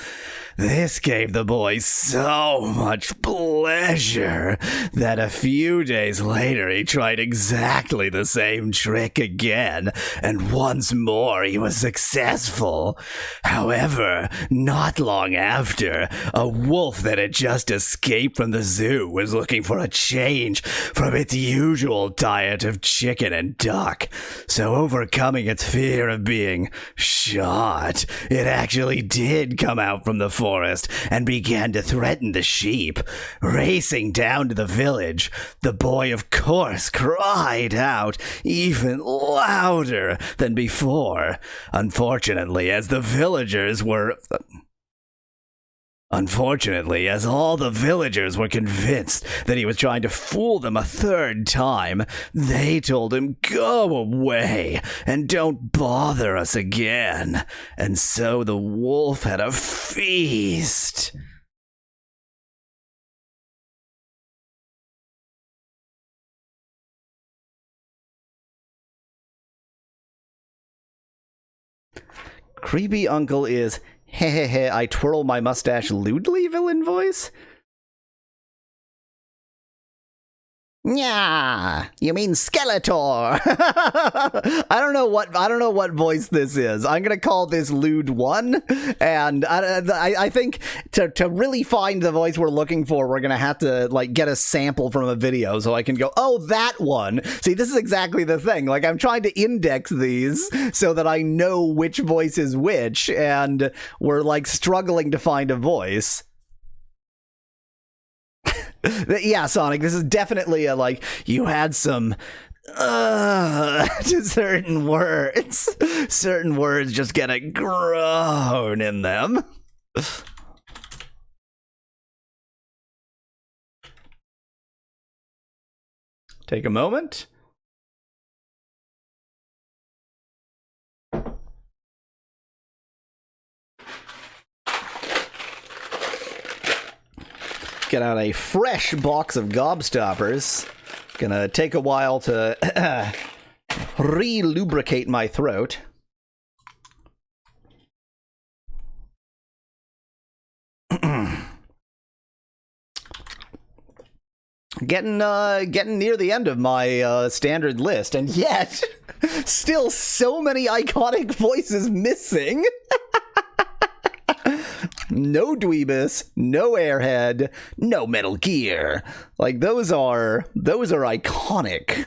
This gave the boy so much pleasure that a few days later he tried exactly the
the same trick again, and once more he was successful. However, not long after, a wolf that had just escaped from the zoo was looking for a change from its usual diet of chicken and duck. So, overcoming its fear of being shot, it actually did come out from the forest and began to threaten the sheep. Racing down to the village, the boy of course cried out even louder than before. Unfortunately, as all the villagers were convinced that he was trying to fool them a third time, they told him, "Go away and don't bother us again." And so the wolf had a feast. Creepy uncle is hehehe I twirl my mustache lewdly villain voice? Yeah, you mean Skeletor? I don't know what voice this is. I'm gonna call this Lewd 1, and I think to really find the voice we're looking for, we're gonna have to like get a sample from a video so I can go, oh, that one. See, this is exactly the thing. Like, I'm trying to index these so that I know which voice is which, and we're like struggling to find a voice. Yeah, Sonic, this is definitely a, like, you had some, to certain words. Certain words just get a groan in them. Take a moment. Get out a fresh box of gobstoppers. Gonna take a while to re-lubricate my throat. Getting near the end of my standard list, and yet still so many iconic voices missing. No Dweebus, no Airhead, no Metal Gear. Like, those are iconic,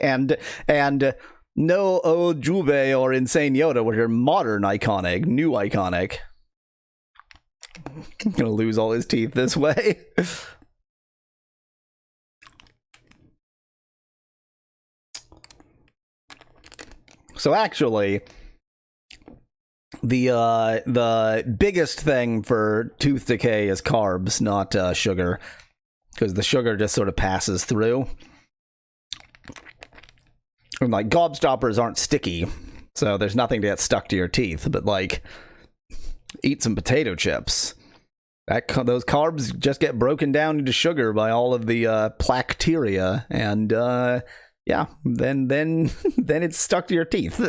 and no Ojube or Insane Yoda, which are modern iconic, new iconic. I'm gonna lose all his teeth this way. So actually, the biggest thing for tooth decay is carbs, not sugar, because the sugar just sort of passes through. And like, gobstoppers aren't sticky, so there's nothing to get stuck to your teeth. But like, eat some potato chips. Those carbs just get broken down into sugar by all of the placteria, and yeah, then it's stuck to your teeth.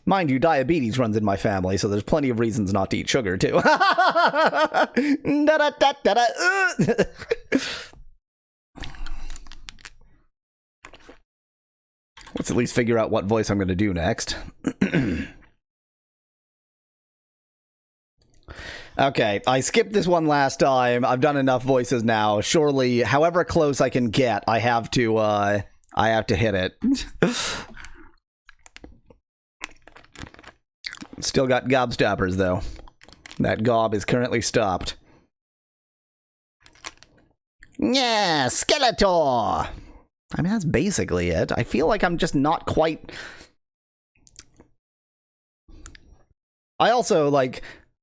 Mind you, diabetes runs in my family, so there's plenty of reasons not to eat sugar, too. Let's at least figure out what voice I'm going to do next. Okay, I skipped this one last time. I've done enough voices now. Surely, however close I can get, I have to hit it. Still got gobstoppers, though. That gob is currently stopped. Yeah, Skeletor! I mean, that's basically it. I feel like I'm just not quite... I also, like,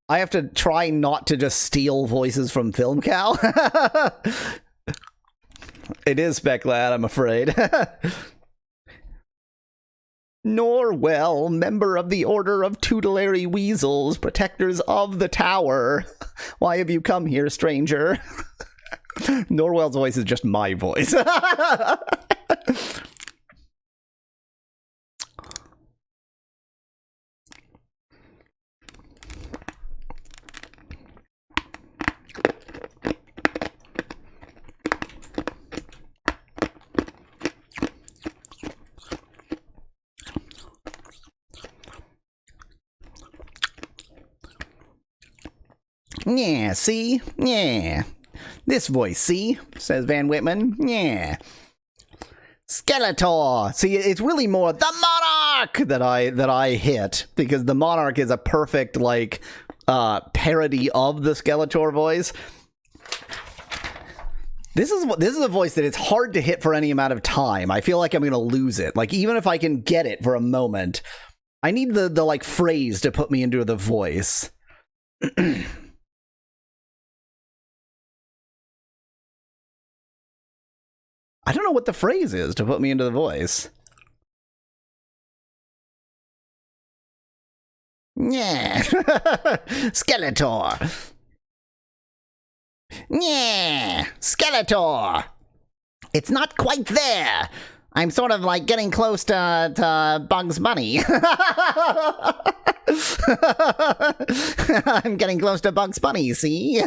I have to try not to just steal voices from Film Cow. It is Spec Lad, I'm afraid. Norwell, member of the Order of Tutelary Weasels, protectors of the tower. Why have you come here, stranger? Norwell's voice is just my voice.
Yeah, see? Yeah. This voice, see? Says Van Whitman. Yeah. Skeletor. See, it's really more the Monarch that I hit, because the Monarch is a perfect, like, parody of the Skeletor voice. This is a voice that it's hard to hit for any amount of time. I feel like I'm gonna lose it. Like, even if I can get it for a moment, I need the like phrase to put me into the voice. I don't know what the phrase is to put me into the voice. Yeah. Skeletor. Yeah, Skeletor. It's not quite there. I'm sort of like getting close to Bugs Bunny. I'm getting close to Bugs Bunny, see?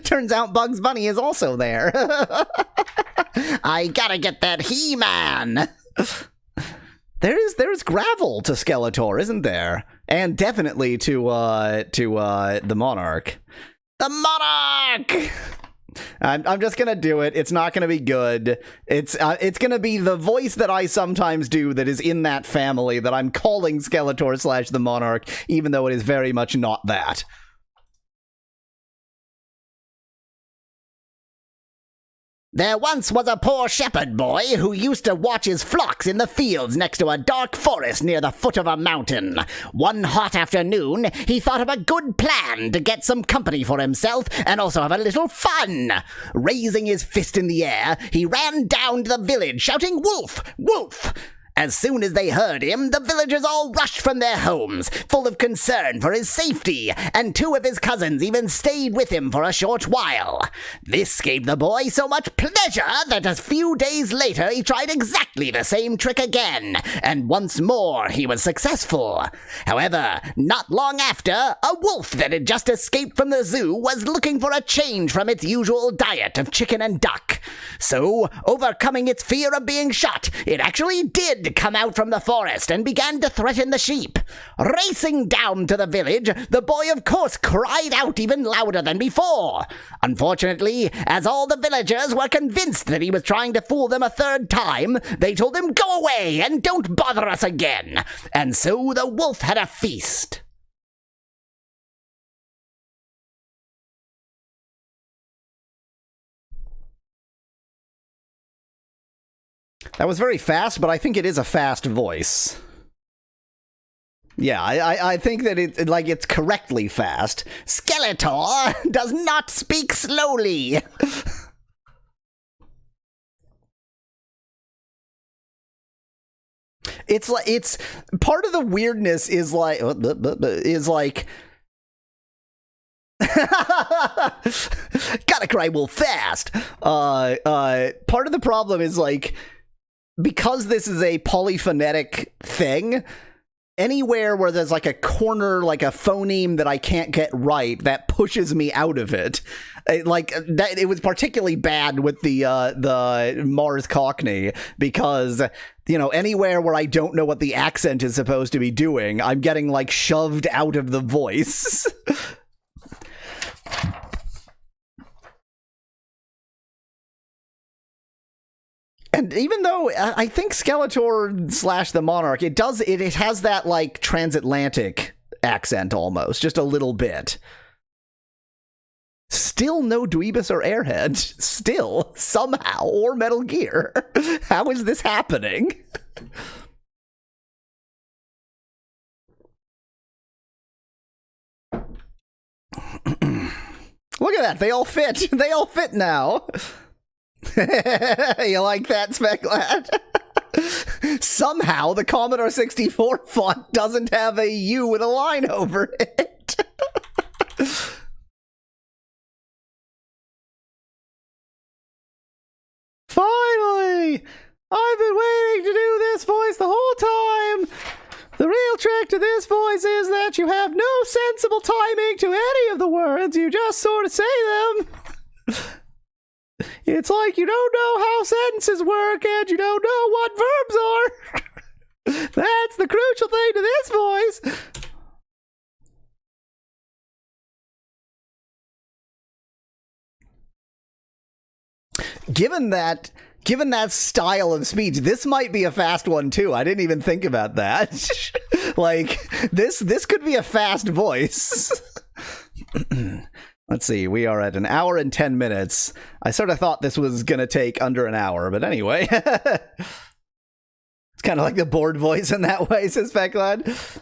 Turns out Bugs Bunny is also there. I gotta get that He-Man. There's gravel to Skeletor, isn't there? And definitely to the Monarch. The Monarch! I'm just gonna do it. It's not gonna be good. It's gonna be the voice that I sometimes do that is in that family that I'm calling Skeletor / the Monarch, even though it is very much not that. There once was a poor shepherd boy who used to watch his flocks in the fields next to a dark forest near the foot of a mountain. One hot afternoon, he thought of a good plan to get some company for himself and also have a little fun. Raising his fist in the air, he ran down to the village shouting, "Wolf! Wolf!" As soon as they heard him, the villagers all rushed from their homes, full of concern for his safety, and 2 of his cousins even stayed with him for a short while. This gave the boy so much pleasure that a few days later he tried exactly the same trick again, and once more he was successful. However, not long after, a wolf that had just escaped from the zoo was looking for a change from its usual diet of chicken and duck. So, overcoming its fear of being shot, it actually did come out from the forest and began to threaten the sheep. Racing down to the village, the boy of course cried out even louder than before. Unfortunately, as all the villagers were convinced that he was trying to fool them a 3rd time, they told him, "Go away and don't bother us again." And so the wolf had a feast. That was very fast, but I think it is a fast voice. Yeah, I think that it's correctly fast. Skeletor does not speak slowly. It's part of the weirdness is like gotta cry wolf fast. Part of the problem is like, because this is a polyphonetic thing, anywhere where there's like a corner, like a phoneme that I can't get right, that pushes me out of it. Like that, it was particularly bad with the Mars Cockney, because, you know, anywhere where I don't know what the accent is supposed to be doing, I'm getting like shoved out of the voice. And even though I think Skeletor / the Monarch, it has that like transatlantic accent almost, just a little bit. Still no Dweebus or Airhead. Still, somehow, or Metal Gear. How is this happening? Look at that, they all fit. They all fit now. You like that, Specklad? Somehow the Commodore 64 font doesn't have a U with a line over it. Finally! I've been waiting to do this voice the whole time! The real trick to this voice is that you have no sensible timing to any of the words, you just sort of say them. It's like you don't know how sentences work and you don't know what verbs are. That's the crucial thing to this voice. given that style of speech, this might be a fast one too. I didn't even think about that. Like this could be a fast voice. Let's see, we are at 1 hour and 10 minutes. I sort of thought this was gonna take under an hour, but anyway. It's kind of like the bored voice in that way, says Fecklad.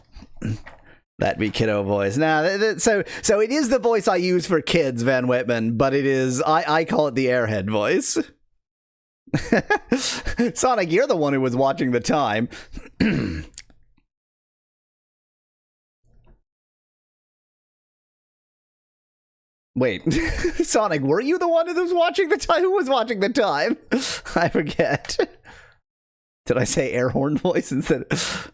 That be kiddo voice. Nah, so it is the voice I use for kids, Van Whitman, but it is, I call it the airhead voice. Sonic, you're the one who was watching the time. Wait, Sonic, were you the one who was watching the time? Who was watching the time? I forget. Did I say air horn voice instead of...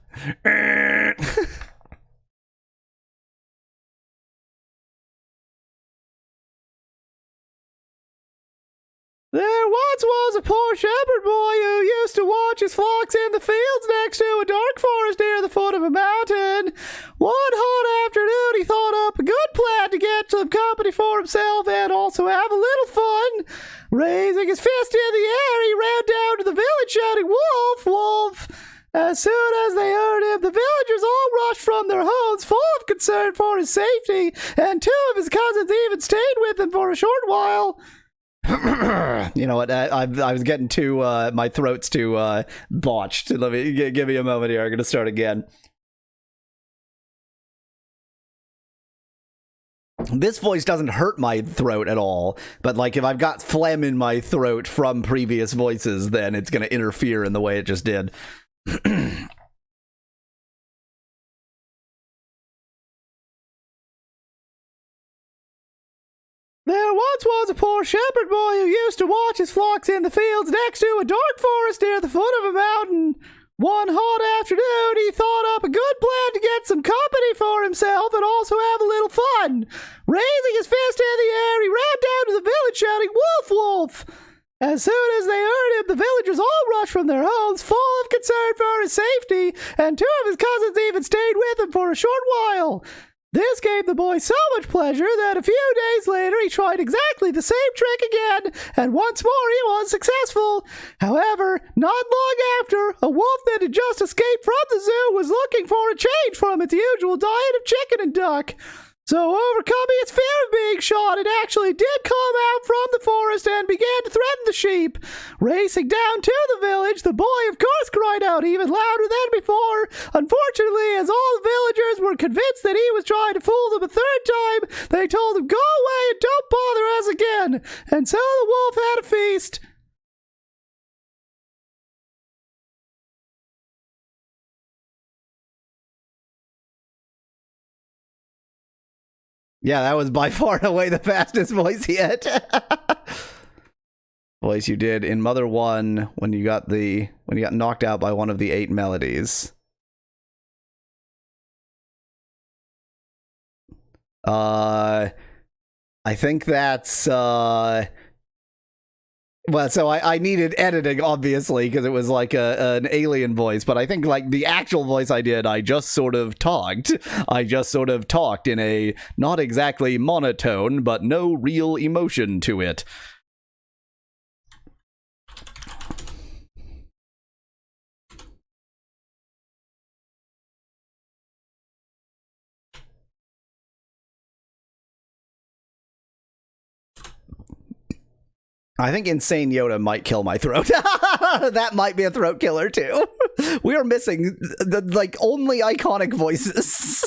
There once was a poor shepherd boy who used to watch his flocks in the fields next to a dark forest near the foot of a mountain. One hot afternoon, he thought up a good plan to get some company for himself and also have a little fun. Raising his fist in the air, he ran down to the village shouting, "Wolf, wolf!" As soon as they heard him, the villagers all rushed from their homes, full of concern for his safety, and 2 of his cousins even stayed with him for a short while. You know what? I was getting too my throat's too botched. Let me give me a moment here. I'm gonna start again. This voice doesn't hurt my throat at all, but like if I've got phlegm in my throat from previous voices, then it's gonna interfere in the way it just did. There once was a poor shepherd boy who used to watch his flocks in the fields next to a dark forest near the foot of a mountain. One hot afternoon, he thought up a good plan to get some company for himself and also have a little fun. Raising his fist in the air, he ran down to the village shouting, "Wolf, wolf!" As soon as they heard him, the villagers all rushed from their homes, full of concern for his safety, and 2 of his cousins even stayed with him for a short while. This gave the boy so much pleasure that a few days later he tried exactly the same trick again, and once more he was successful. However, not long after, a wolf that had just escaped from the zoo was looking for a change from its usual diet of chicken and duck. So, overcoming its fear of being shot, it actually did come out from the forest and began to threaten the sheep. Racing down to the village, the boy of course cried out even louder than before. Unfortunately, as all the villagers were convinced that he was trying to fool them a third time, they told him, "Go away and don't bother us again." And so the wolf had a feast. Yeah, that was by far and away the fastest voice yet. Voice you did in Mother 1 when you got knocked out by one of the 8 melodies. I think that's well, so I needed editing, obviously, because it was like an alien voice, but I think like the actual voice I did, I just sort of talked. I just sort of talked in a not exactly monotone, but no real emotion to it. I think Insane Yoda might kill my throat. That might be a throat killer too. We are missing the like only iconic voices.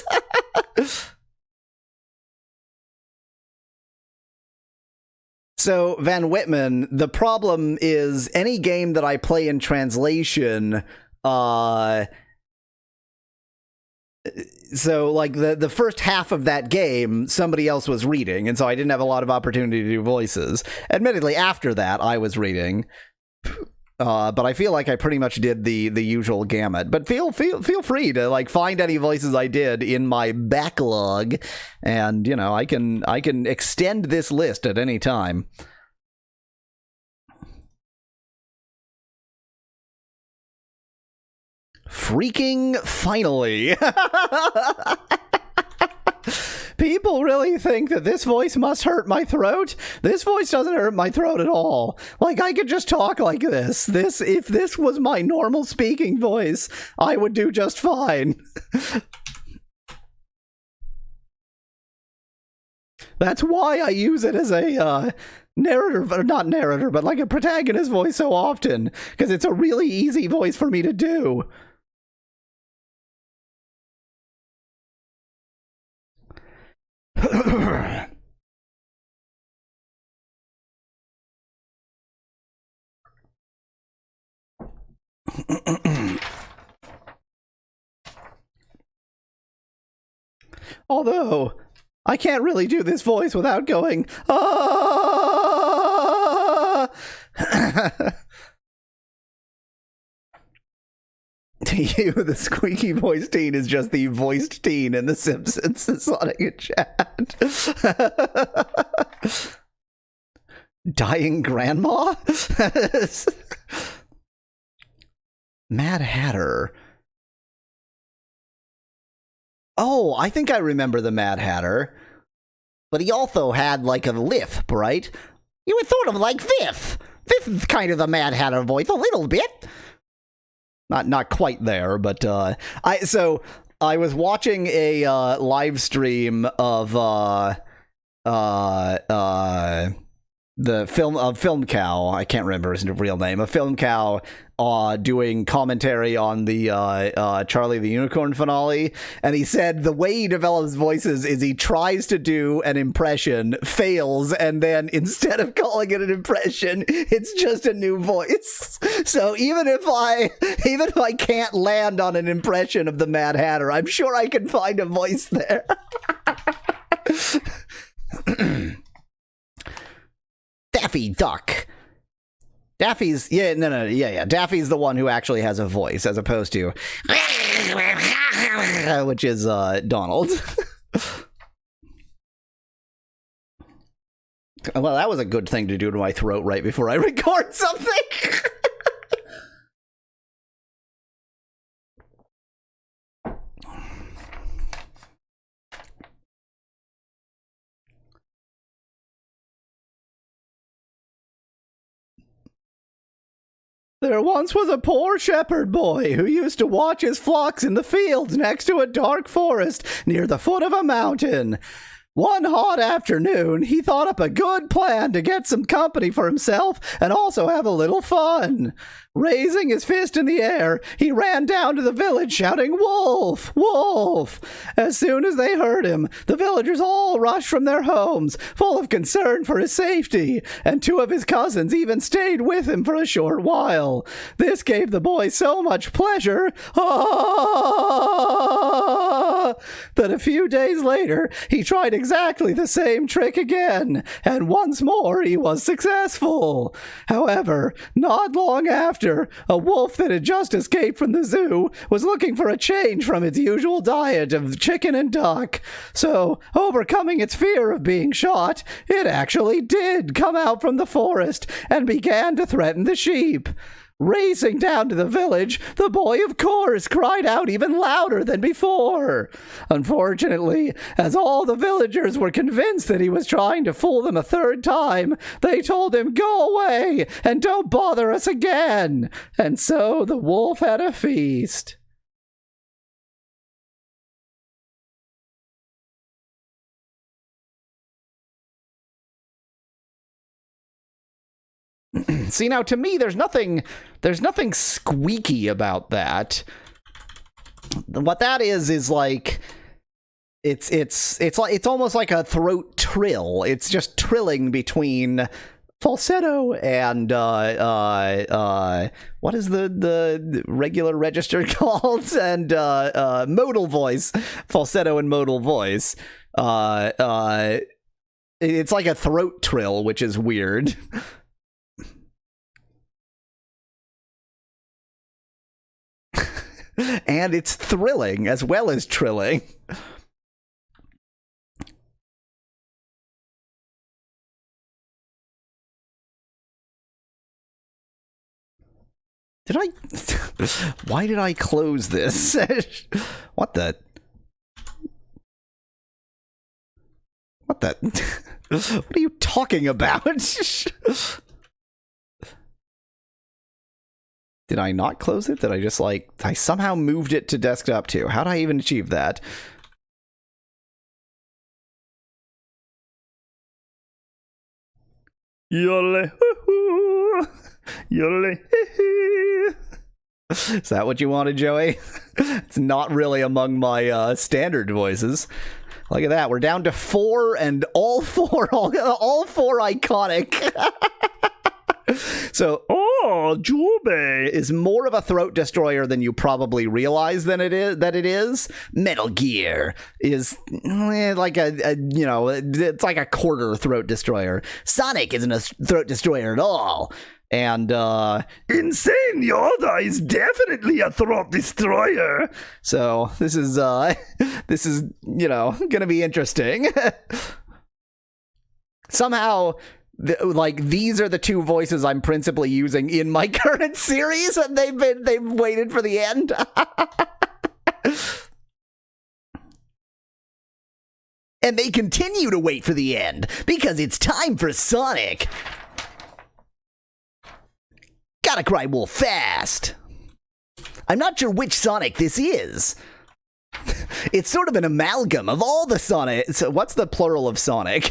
So, Van Whitman, the problem is any game that I play in translation, so like the first half of that game somebody else was reading, and so I didn't have a lot of opportunity to do voices. Admittedly, after that I was reading, but I feel like I pretty much did the usual gamut. But feel free to like find any voices I did in my backlog, and you know I can extend this list at any time. Freaking finally. People really think that this voice must hurt my throat? This voice doesn't hurt my throat at all. Like, I could just talk like this. If this was my normal speaking voice, I would do just fine. That's why I use it as a narrator, or not narrator, but like a protagonist voice so often, because it's a really easy voice for me to do. Although, I can't really do this voice without going, ah! To you, the squeaky voiced teen is just the voiced teen in The Simpsons. It's Sonic in chat. Dying grandma? Mad Hatter. Oh, I think I remember the Mad Hatter. But he also had like a lisp, right? You would sort of like this. This is kind of the Mad Hatter voice, a little bit. Not quite there, but I was watching a live stream of the Film Cow. I can't remember his real name. A Film Cow doing commentary on the Charlie the Unicorn finale, and he said the way he develops voices is he tries to do an impression, fails, and then instead of calling it an impression, it's just a new voice. So even if I can't land on an impression of the Mad Hatter, I'm sure I can find a voice there. Daffy Duck. Daffy's Daffy's the one who actually has a voice, as opposed to which is Donald. Well, that was a good thing to do to my throat right before I record something. There once was a poor shepherd boy who used to watch his flocks in the fields next to a dark forest near the foot of a mountain. One hot afternoon, he thought up a good plan to get some company for himself and also have a little fun. Raising his fist in the air, he ran down to the village shouting, "Wolf! Wolf!" As soon as they heard him, the villagers all rushed from their homes, full of concern for his safety, and two of his cousins even stayed with him for a short while. This gave the boy so much pleasure that a few days later, he tried exactly the same trick again, and once more he was successful. However, not long after, a wolf that had just escaped from the zoo was looking for a change from its usual diet of chicken and duck. So, overcoming its fear of being shot, it actually did come out from the forest and began to threaten the sheep. Racing down to the village, the boy, of course, cried out even louder than before. Unfortunately, as all the villagers were convinced that he was trying to fool them a third time, they told him, "Go away and don't bother us again." And so the wolf had a feast. See, now to me, there's nothing squeaky about that. What that is like, it's almost like a throat trill. It's just trilling between falsetto and what is the regular register called? And modal voice, falsetto and modal voice. It's like a throat trill, which is weird. And it's thrilling as well as trilling. Why did I close this? What the? that. What are you talking about? Did I not close it? Did I just I somehow moved it to desktop too? How did I even achieve that?
Yodel, yodel.
Is that what you wanted, Joey? It's not really among my standard voices. Look at that. We're down to 4 and all four iconic. So,
Jobe
is more of a throat destroyer than you probably realize that it is. Metal Gear is like it's like a quarter throat destroyer. Sonic isn't a throat destroyer at all. And
Insane Yoda is definitely a throat destroyer.
So this is gonna be interesting. Somehow, these are the two voices I'm principally using in my current series, and they've waited for the end. And they continue to wait for the end because it's time for Sonic. Gotta cry wolf fast. I'm not sure which Sonic this is. It's sort of an amalgam of all the Sonic. So what's the plural of Sonic?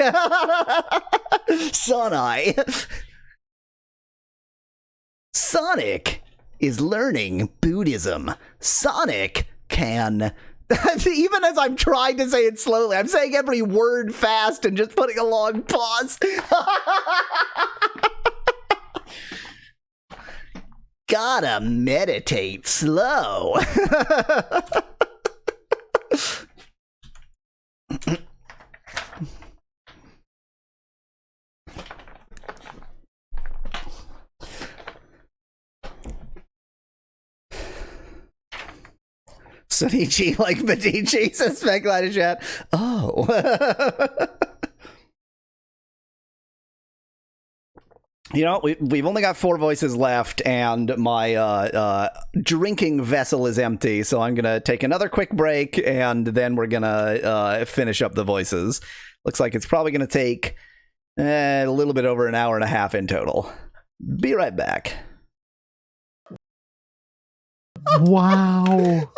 Sonai. Sonic is learning Buddhism. Sonic can... Even as I'm trying to say it slowly, I'm saying every word fast and just putting a long pause. Gotta meditate slow. Sonichi like Medici, says Speculate in chat. Oh. You know, we've only got 4 voices left, and my drinking vessel is empty, so I'm going to take another quick break, and then we're going to finish up the voices. Looks like it's probably going to take a little bit over an hour and a half in total. Be right back.
Wow.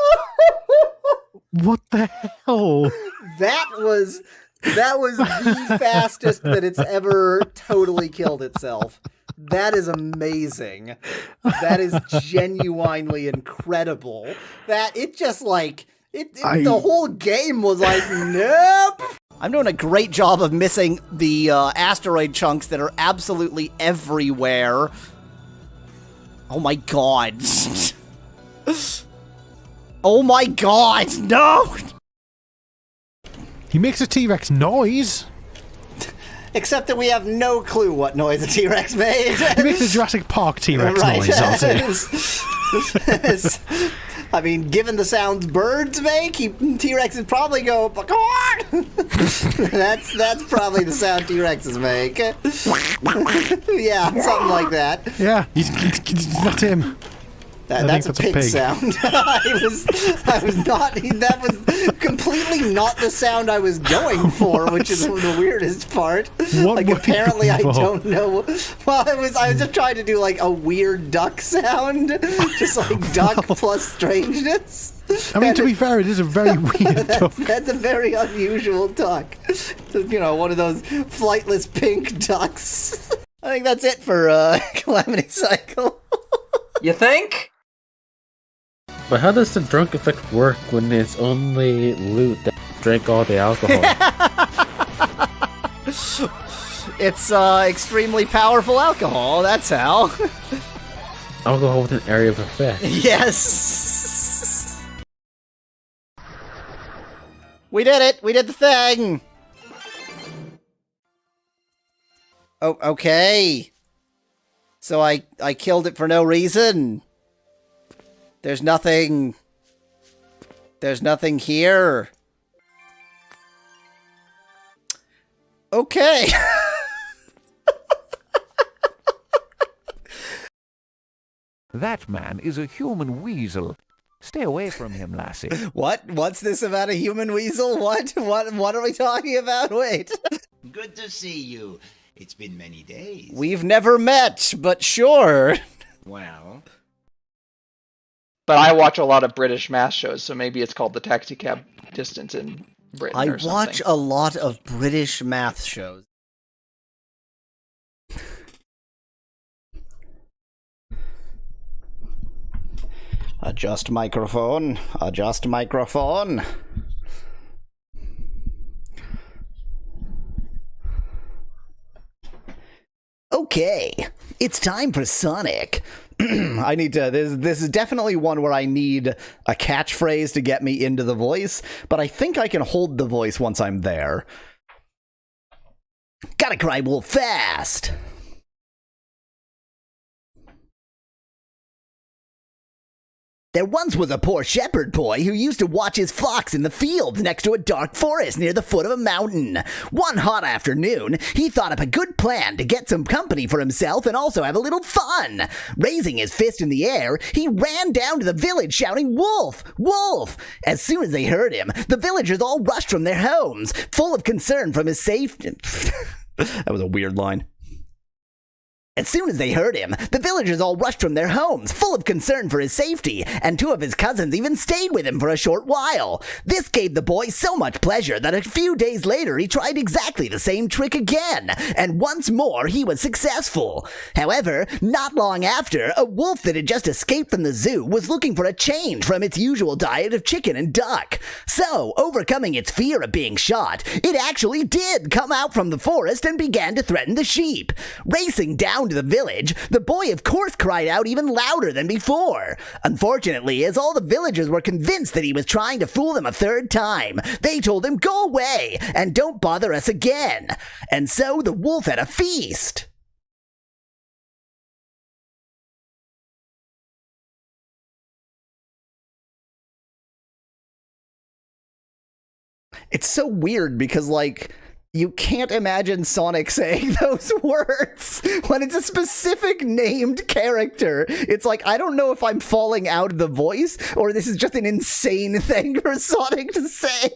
What the hell?
That was the fastest that it's ever totally killed itself. That is amazing. That is genuinely incredible. That it just the whole game was like, nope. I'm doing a great job of missing the asteroid chunks that are absolutely everywhere. Oh my god. Oh my god, no!
He makes a T-Rex noise.
Except that we have no clue what noise a T-Rex made.
He makes a Jurassic Park T-Rex noise, doesn't he?
I mean, given the sounds birds make, T-Rexes probably go, that's probably the sound T-Rexes make. Yeah, something like that.
Yeah, he's not him.
That's a pig sound. I was not. That was completely not the sound I was going for, which is the weirdest part.
What
apparently I don't know. Well, I was just trying to do a weird duck sound, just duck plus strangeness.
I mean, to be fair, it is a very weird duck.
That's a very unusual duck. One of those flightless pink ducks. I think that's it for Calamity Cycle.
You think?
But how does the drunk effect work when it's only loot that drank all the alcohol?
It's extremely powerful alcohol, that's how.
Alcohol with an area of effect.
Yes! We did it! We did the thing! Oh, okay. So I killed it for no reason. There's nothing here. Okay.
That man is a human weasel. Stay away from him, lassie.
What? What's this about a human weasel? What are we talking about? Wait.
Good to see you. It's been many days.
We've never met, but sure.
Well.
But I watch a lot of British math shows, so maybe it's called the taxi cab distance in Britain
I
or something.
watch a lot of British math shows. Adjust microphone. Adjust microphone. Okay, it's time for Sonic. I need to. This is definitely one where I need a catchphrase to get me into the voice, but I think I can hold the voice once I'm there. Gotta cry wolf fast. There once was a poor shepherd boy who used to watch his flocks in the fields next to a dark forest near the foot of a mountain. One hot afternoon, he thought up a good plan to get some company for himself and also have a little fun. Raising his fist in the air, he ran down to the village shouting, "Wolf! Wolf!" As soon as they heard him, the villagers all rushed from their homes, full of concern from his safety. That was a weird line. As soon as they heard him, the villagers all rushed from their homes, full of concern for his safety, and two of his cousins even stayed with him for a short while. This gave the boy so much pleasure that a few days later he tried exactly the same trick again, and once more he was successful. However, not long after, a wolf that had just escaped from the zoo was looking for a change from its usual diet of chicken and duck. So, overcoming its fear of being shot, it actually did come out from the forest and began to threaten the sheep. Racing down to the village, the boy of course cried out even louder than before. Unfortunately, as all the villagers were convinced that he was trying to fool them a third time, they told him, "Go away and don't bother us again." And so the wolf had a feast. It's so weird because, like, you can't imagine Sonic saying those words when it's a specific named character. It's like, I don't know if I'm falling out of the voice or this is just an insane thing for Sonic to say.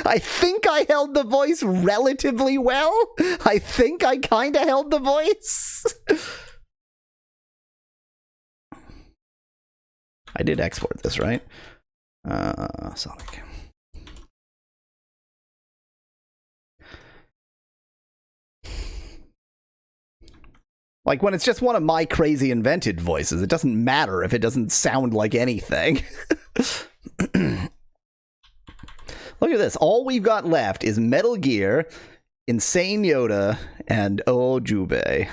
I think I held the voice relatively well. I think I kind of held the voice. I did export this, right? Sonic. Like, when it's just one of my crazy invented voices, it doesn't matter if it doesn't sound like anything. Look at this. All we've got left is Metal Gear, Insane Yoda, and Oh Jubei.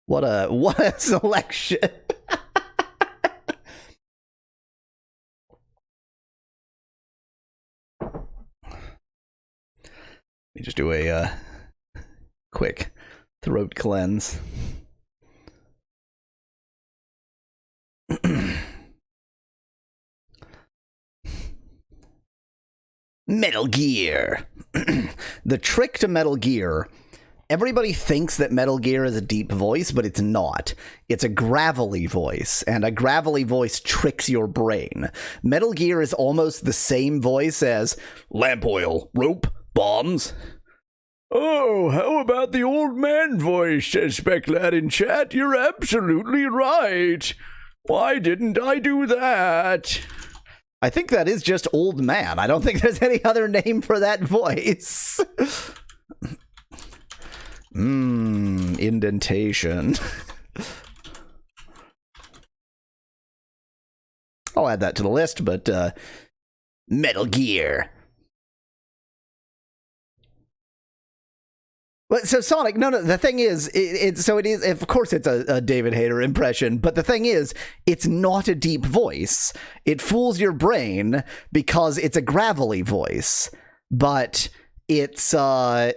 What a selection. Let me just do a quick throat cleanse. Metal Gear. The trick to Metal Gear, everybody thinks that Metal Gear is a deep voice, but it's not. It's a gravelly voice, and a gravelly voice tricks your brain. Metal Gear is almost the same voice as lamp oil, rope, bombs.
Oh, how about the old man voice, says Specklad in chat. You're absolutely right. Why didn't I do that?
I think that is just old man. I don't think there's any other name for that voice. Indentation. I'll add that to the list, but Metal Gear. But so Sonic, no, the thing is, it is, of course it's a David Hayter impression, but the thing is, it's not a deep voice. It fools your brain because it's a gravelly voice, but it's, so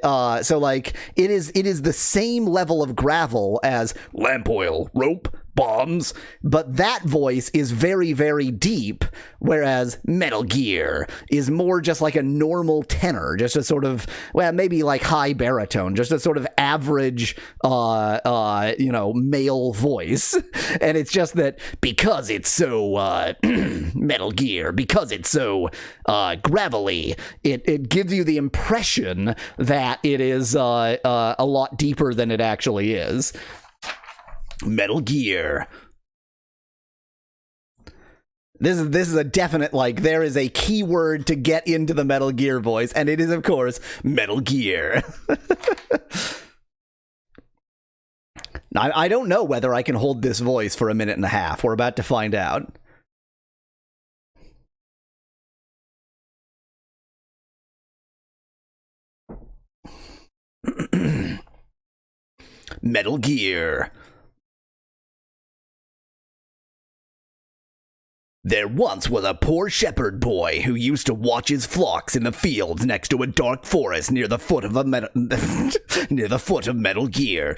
like, it is the same level of gravel as
lamp oil, rope, bombs.
But that voice is very, very deep, whereas Metal Gear is more just like a normal tenor, just a sort of, well, maybe like high baritone, just a sort of average, male voice. And it's just that because it's so Metal Gear, because it's so gravelly, it gives you the impression that it is a lot deeper than it actually is.
Metal Gear.
This is a definite, like, there is a keyword to get into the Metal Gear voice, and it is, of course,
Metal Gear.
I don't know whether I can hold this voice for a minute and a half. We're about to find out.
Metal Gear. There once was a poor shepherd boy who used to watch his flocks in the fields next to a dark forest near the foot of Metal Gear.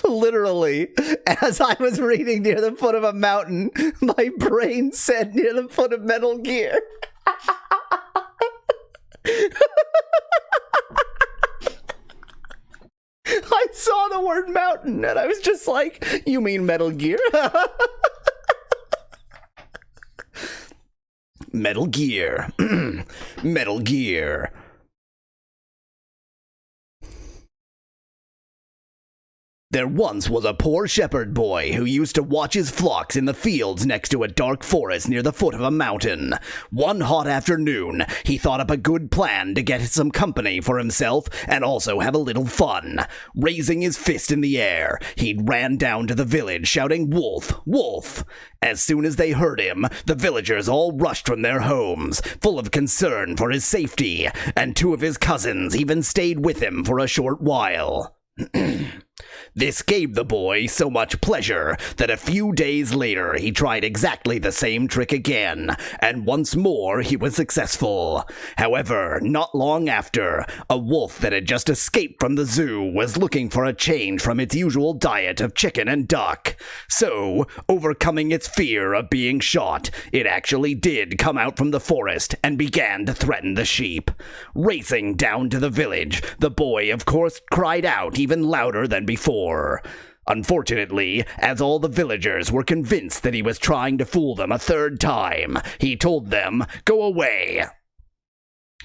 Literally, as I was reading near the foot of a mountain, my brain said near the foot of Metal Gear. I saw the word mountain and I was just like, you mean Metal Gear?
Metal Gear. Metal Gear. There once was a poor shepherd boy who used to watch his flocks in the fields next to a dark forest near the foot of a mountain. One hot afternoon, he thought up a good plan to get some company for himself and also have a little fun. Raising his fist in the air, he ran down to the village shouting, "Wolf! Wolf!" As soon as they heard him, the villagers all rushed from their homes, full of concern for his safety, and two of his cousins even stayed with him for a short while. This gave the boy so much pleasure that a few days later he tried exactly the same trick again, and once more he was successful. However, not long after, a wolf that had just escaped from the zoo was looking for a change from its usual diet of chicken and duck. So, overcoming its fear of being shot, it actually did come out from the forest and began to threaten the sheep. Racing down to the village, the boy of course cried out even louder than before. Unfortunately, as all the villagers were convinced that he was trying to fool them a third time, he told them, "Go away."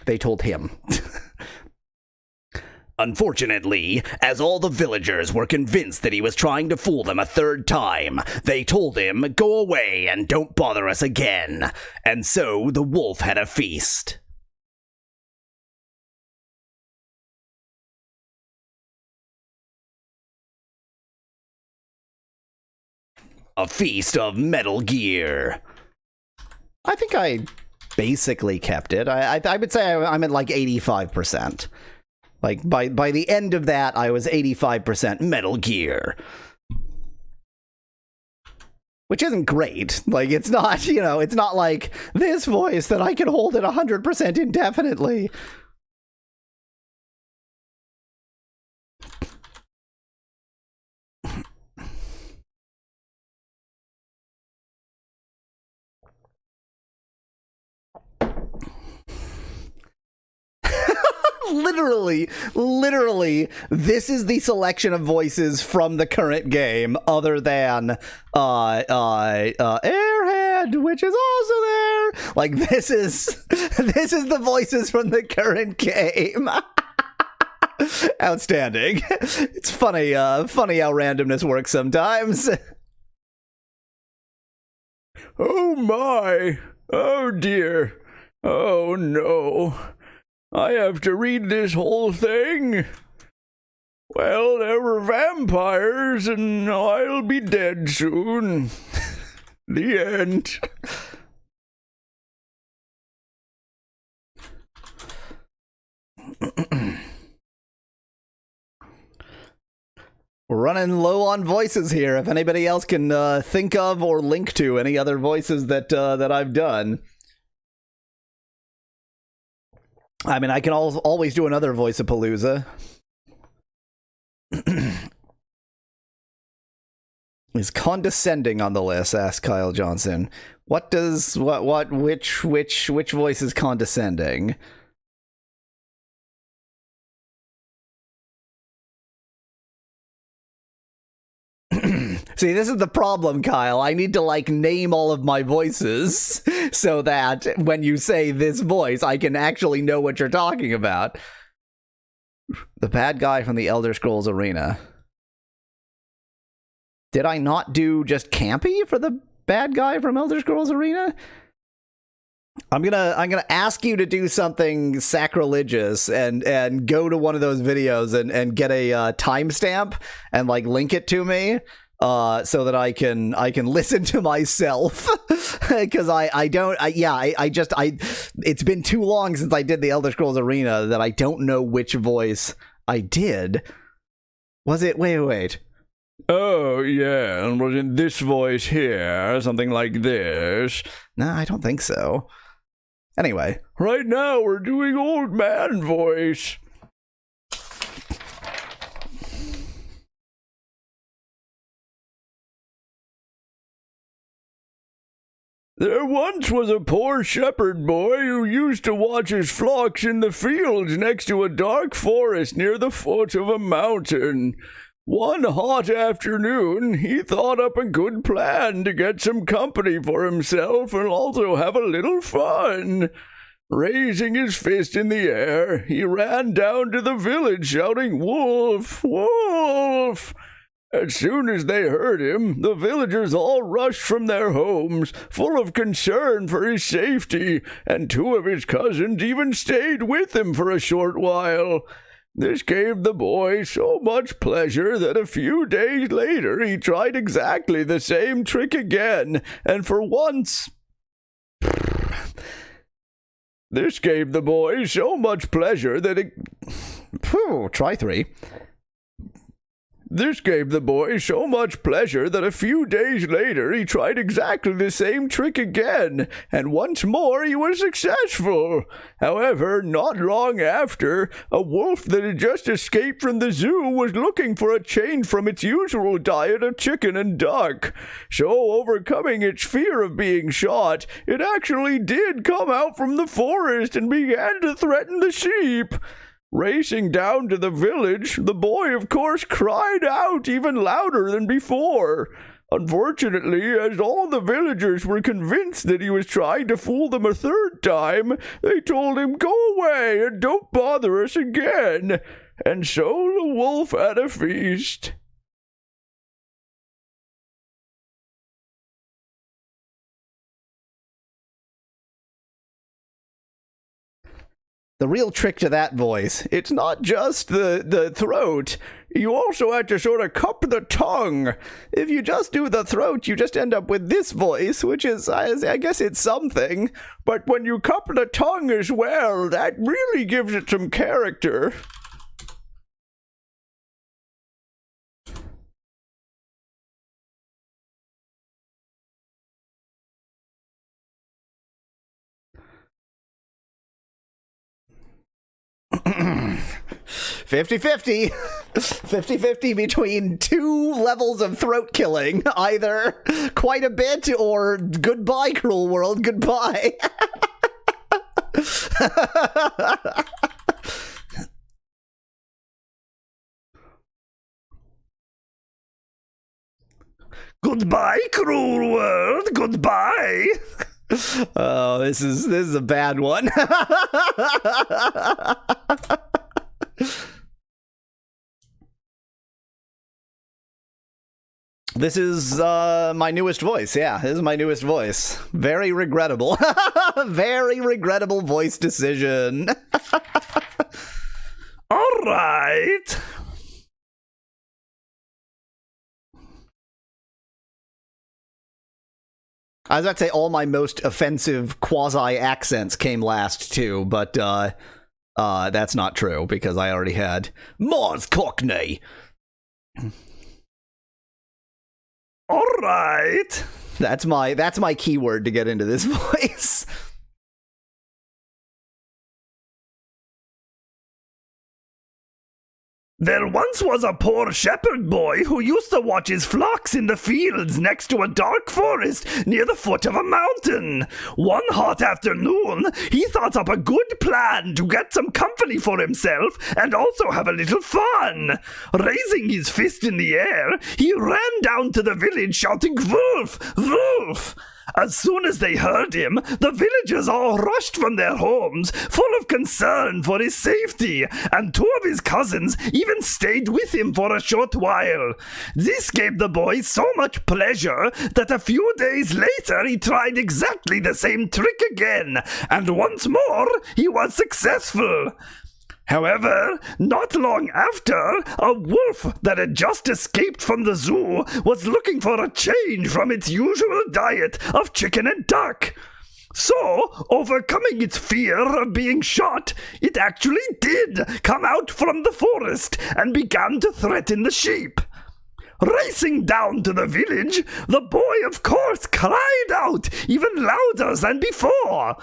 They told him.
Unfortunately, as all the villagers were convinced that he was trying to fool them a third time, they told him, "Go away and don't bother us again." And so the wolf had a feast. A feast of Metal Gear.
I think I basically kept it. I would say I'm at like 85%. Like by the end of that, I was 85%
Metal Gear.
Which isn't great. Like, it's not, it's not like this voice that I can hold at 100% indefinitely. Literally, this is the selection of voices from the current game, other than Airhead, which is also there. Like, this is the voices from the current game. Outstanding. It's funny how randomness works sometimes.
Oh my! Oh dear! Oh no! I have to read this whole thing? Well, there were vampires, and I'll be dead soon. The end.
We're running low on voices here. If anybody else can think of or link to any other voices that I've done. I mean, I can always do another voice-a-palooza. is condescending on the list? Asked Kyle Johnson. Which voice is condescending? See, this is the problem, Kyle. I need to, like, name all of my voices so that when you say this voice, I can actually know what you're talking about. The bad guy from the Elder Scrolls Arena. Did I not do just campy for the bad guy from Elder Scrolls Arena? I'm gonna ask you to do something sacrilegious and go to one of those videos and get a timestamp and like link it to me so that I can listen to myself because it's been too long since I did the Elder Scrolls Arena that I don't know which voice I did. Was it wait. Oh, yeah, and was in this voice here, something like this. No, I don't think so. Anyway, right now we're doing old man voice. There once was a poor shepherd boy who used to watch his flocks in the fields next to a dark forest near the foot of a mountain. One hot afternoon, he thought up a good plan to get some company for himself and also have a little fun. Raising his fist in the air, he ran down to the village shouting, "Wolf! Wolf!" As soon as they heard him, the villagers all rushed from their homes, full of concern for his safety, and two of his cousins even stayed with him for a short while. This gave the boy so much pleasure that a few days later he tried exactly the same trick again, and for once... This gave the boy so much pleasure that it... try 3. This gave the boy so much pleasure that a few days later he tried exactly the same trick again, and once more he was successful. However, not long after, a wolf that had just escaped from the zoo was looking for a change from its usual diet of chicken and duck. So, overcoming its fear of being shot, it actually did come out from the forest and began to threaten the sheep. Racing down to the village, the boy, of course, cried out even louder than before. Unfortunately, as all the villagers were convinced that he was trying to fool them a third time, they told him, "Go away and don't bother us again." And so the wolf had a feast. The real trick to that voice, it's not just the throat. You also have to sort of cup the tongue. If you just do the throat, you just end up with this voice, which is, I guess it's something. But when you cup the tongue as well, that really gives it some character. (50-50) 50-50 between two levels of throat killing, either quite a bit or goodbye, cruel world, goodbye. Goodbye, cruel world, goodbye. Oh, this is a bad one. This is my newest voice. Yeah, this is my newest voice. Very regrettable. Very regrettable voice decision. All right. I was about to say all my most offensive quasi-accents came last too, but that's not true because I already had Mars Cockney. All right. That's my keyword to get into this voice.
There once was a poor shepherd boy who used to watch his flocks in the fields next to a dark forest near the foot of a mountain. One hot afternoon, he thought up a good plan to get some company for himself and also have a little fun. Raising his fist in the air, he ran down to the village shouting, "Wolf! Wolf!" As soon as they heard him, the villagers all rushed from their homes, full of concern for his safety, and two of his cousins even stayed with him for a short while. This gave the boy so much pleasure that a few days later he tried exactly the same trick again, and once more he was successful. However, not long after, a wolf that had just escaped from the zoo was looking for a change from its usual diet of chicken and duck. So, overcoming its fear of being shot, it actually did come out from the forest and began to threaten the sheep. Racing down to the village, the boy of course cried out even louder than before.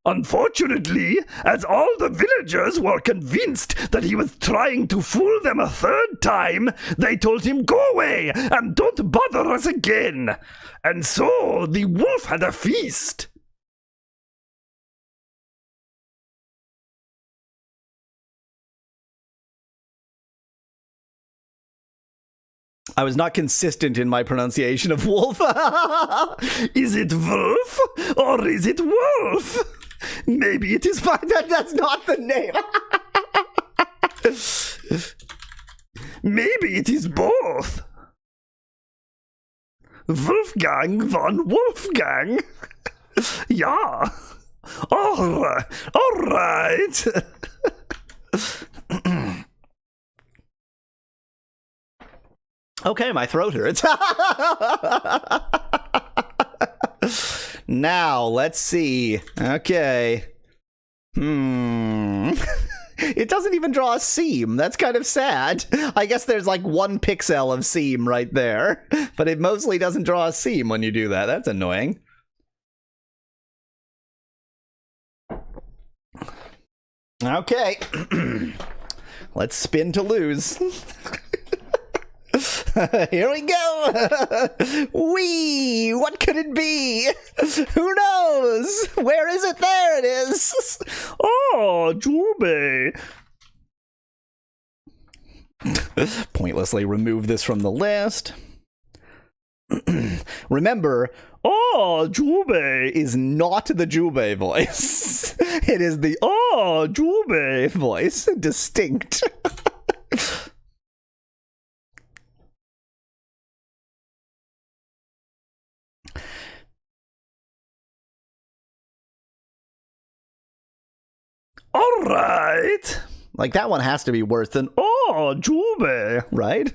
Unfortunately, as all the villagers were convinced that he was trying to fool them a third time, they told him, "Go away and don't bother us again." And so the wolf had a feast.
I was not consistent in my pronunciation of wolf.
Is it wolf or is it wolf? Maybe it is
That's not the name.
Maybe it is both. Wolfgang von Wolfgang. Yeah. All right.
Okay, my throat hurts. Now, let's see. Okay. It doesn't even draw a seam. That's kind of sad. I guess there's like 1 pixel of seam right there, but it mostly doesn't draw a seam when you do that. That's annoying. Okay. Let's spin to lose. Here we go! Wee! What could it be? Who knows? Where is it? There it is!
Oh, Jube!
Pointlessly remove this from the list. Remember,
Oh, Jube!
is not the Jube voice. It is the Oh, Jube voice. Distinct.
All right.
Like, that one has to be worse than
Oh, Jube!
right?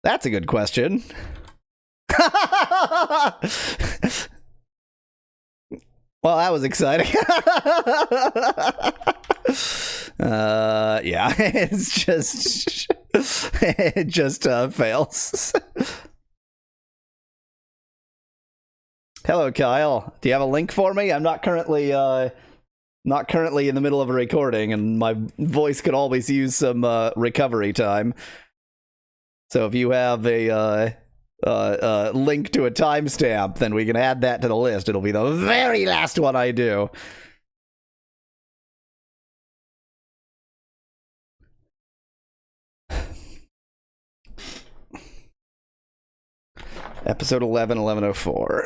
That's a good question. Well, that was exciting. Yeah, it's just it just fails. Hello, Kyle. Do you have a link for me? I'm not currently in the middle of a recording, and my voice could always use some recovery time. So if you have a link to a timestamp, then we can add that to the list. It'll be the very last one I do. Episode 11, 1104.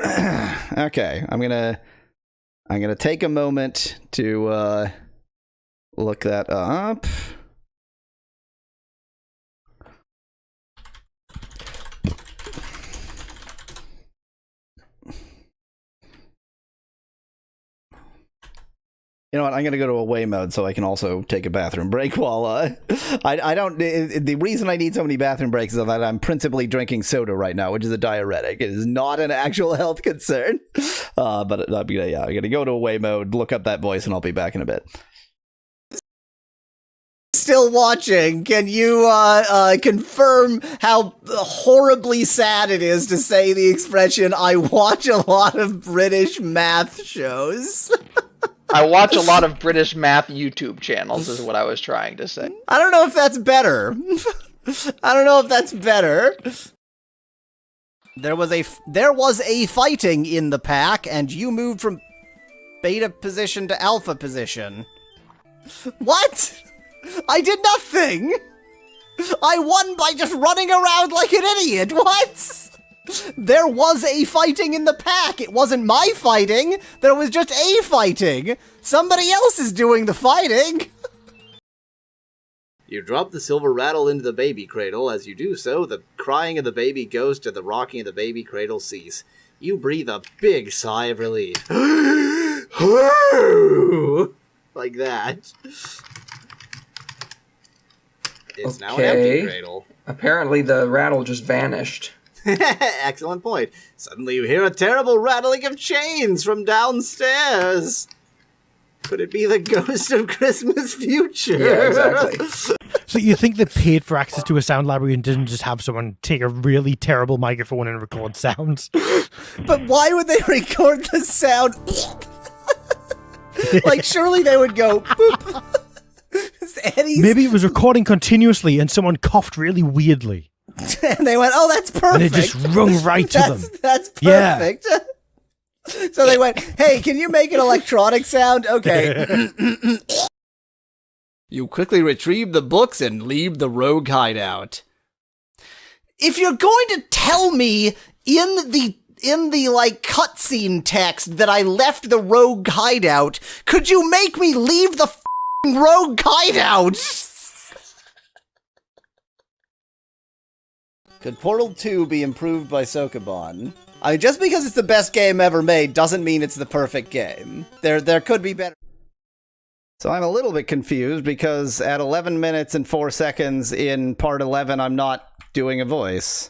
Okay, I'm gonna take a moment to look that up. You know what? I'm gonna go to away mode so I can also take a bathroom break while I don't. The reason I need so many bathroom breaks is that I'm principally drinking soda right now, which is a diuretic. It is not an actual health concern. But I'm gonna go to away mode, look up that voice, and I'll be back in a bit. Still watching, can you confirm how horribly sad it is to say the expression, "I watch a lot of British math shows"?
I watch a lot of British math YouTube channels, is what I was trying to say.
I don't know if that's better. I don't know if that's better. There was a fighting in the pack, and you moved from beta position to alpha position. What? I did nothing! I won by just running around like an idiot, what? There was a fighting in the pack, it wasn't my fighting, there was just a fighting! Somebody else is doing the fighting! You drop the silver rattle into the baby cradle. As you do so, the crying of the baby ghost and the rocking of the baby cradle cease. You breathe a big sigh of relief. Like that. It's now an empty cradle.
Apparently the rattle just vanished.
Excellent point. Suddenly you hear a terrible rattling of chains from downstairs. Could it be the ghost of Christmas future?
Yeah, exactly.
So you think they paid for access to a sound library and didn't just have someone take a really terrible microphone and record sounds?
But why would they record the sound? Like, surely they would go, boop.
Maybe it was recording continuously and someone coughed really weirdly.
And they went, oh, that's perfect.
And it just rung right to them.
That's perfect. Yeah. So they went, hey, can you make an electronic sound? Okay. You quickly retrieve the books and leave the rogue hideout. If you're going to tell me in the like cutscene text that I left the rogue hideout, could you make me leave the rogue hideout? Could Portal 2 be improved by Sokoban? I mean, just because it's the best game ever made doesn't mean it's the perfect game. There could be better. So I'm a little bit confused because at 11 minutes and 4 seconds in part 11, I'm not doing a voice.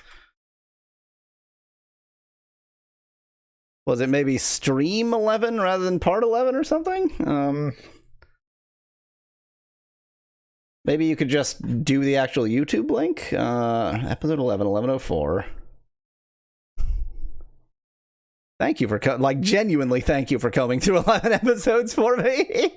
Was it maybe stream 11 rather than part 11 or something? Maybe you could just do the actual YouTube link? Episode 11, 1104. Thank you for genuinely thank you for coming through 11 episodes for me.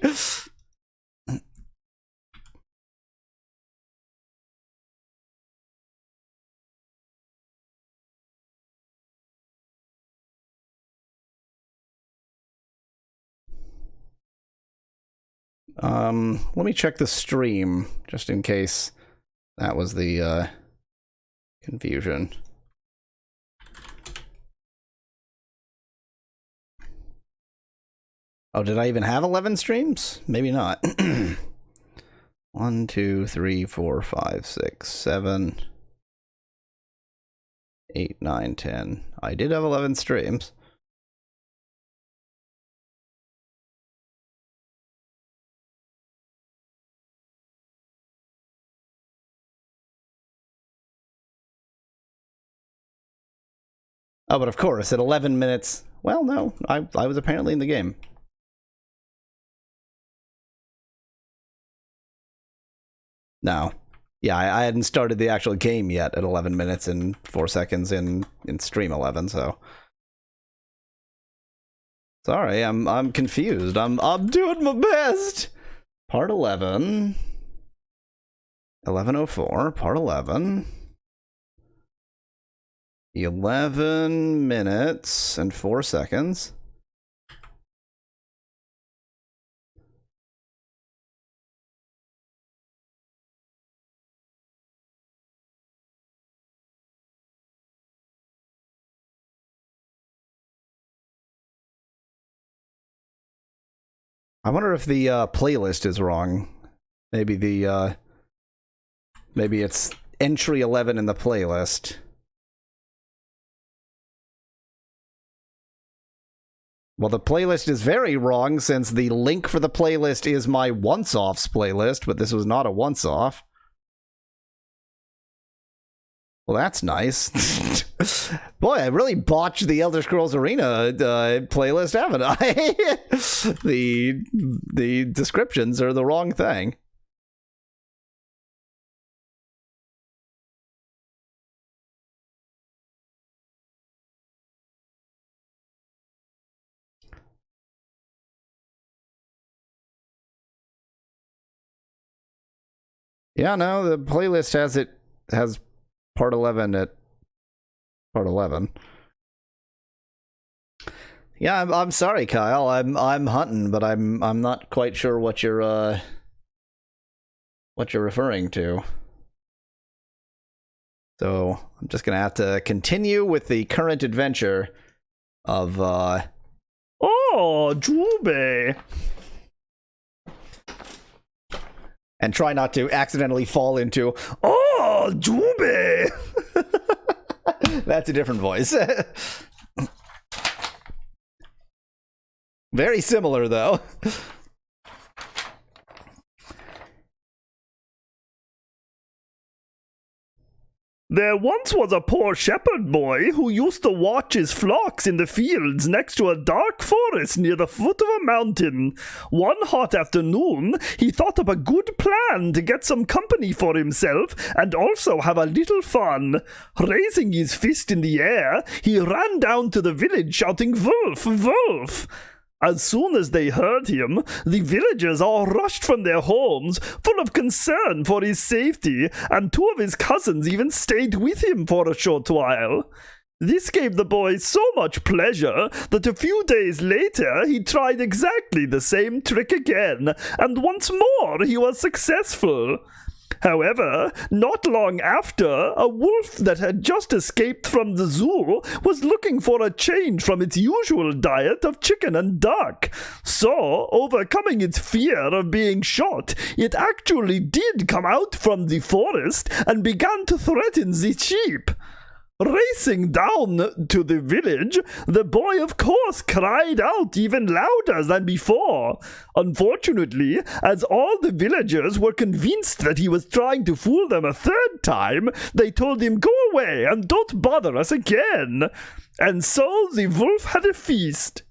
Let me check the stream just in case that was the confusion. Oh, did I even have 11 streams? Maybe not. 1, 2, 3, 4, 5, 6, 7, 8, 9, 10. I did have 11 streams. Oh, but of course, at 11 minutes... Well, no, I was apparently in the game. No. Yeah, I hadn't started the actual game yet at 11 minutes and 4 seconds in stream 11, so... Sorry, I'm confused. I'm doing my best! Part 11... 1104, part 11... 11 minutes and 4 seconds. I wonder if the playlist is wrong. Maybe maybe it's entry 11 in the playlist. Well, the playlist is very wrong since the link for the playlist is my once-offs playlist, but this was not a once-off. Well, that's nice. Boy, I really botched the Elder Scrolls Arena playlist, haven't I? The descriptions are the wrong thing. Yeah, no, the playlist has part 11 at part 11. Yeah, I'm sorry, Kyle. I'm hunting, but I'm not quite sure what you're referring to. So I'm just gonna have to continue with the current adventure of
Oh, Jube.
and try not to accidentally fall into
Oh, Jube.
that's a different voice. Very similar, though.
There once was a poor shepherd boy who used to watch his flocks in the fields next to a dark forest near the foot of a mountain. One hot afternoon, he thought up a good plan to get some company for himself and also have a little fun. Raising his fist in the air, he ran down to the village shouting, "Wolf! Wolf!" As soon as they heard him, the villagers all rushed from their homes, full of concern for his safety, and 2 of his cousins even stayed with him for a short while. This gave the boy so much pleasure that a few days later he tried exactly the same trick again, and once more he was successful. However, not long after, a wolf that had just escaped from the zoo was looking for a change from its usual diet of chicken and duck. So, overcoming its fear of being shot, it actually did come out from the forest and began to threaten the sheep. Racing down to the village, the boy of course cried out even louder than before. Unfortunately, as all the villagers were convinced that he was trying to fool them a 3rd time, they told him, "Go away and don't bother us again." And so the wolf had a feast.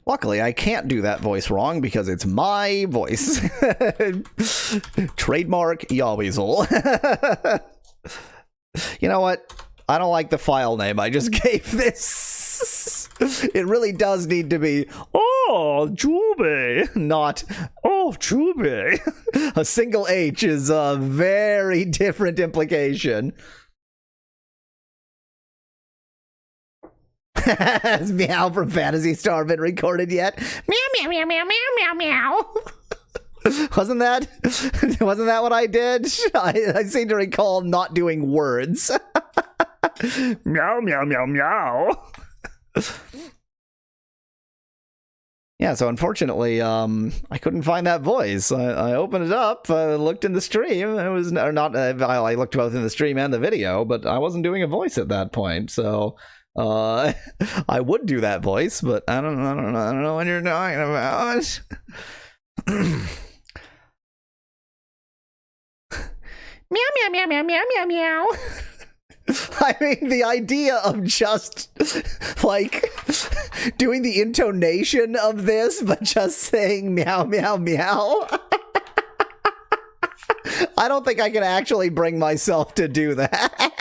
Luckily, I can't do that voice wrong because it's my voice. Trademark Yahweasel. You know what? I don't like the file name I just gave this. It really does need to be, "Oh, Jube," not, "Oh, Jube." A single H is a very different implication. Has Meow from Phantasy Star been recorded yet? Meow, meow, meow, meow, meow, meow, meow. Wasn't that what I did? I seem to recall not doing words.
Meow, meow, meow, meow.
Yeah, so unfortunately, I couldn't find that voice. I opened it up, looked in the stream. It was or not. I looked both in the stream and the video, but I wasn't doing a voice at that point. So I would do that voice, but I don't know what you're talking about. Meow, meow, meow, meow, meow, meow, meow. I mean, the idea of just, like, doing the intonation of this, but just saying meow, meow, meow. I don't think I can actually bring myself to do that.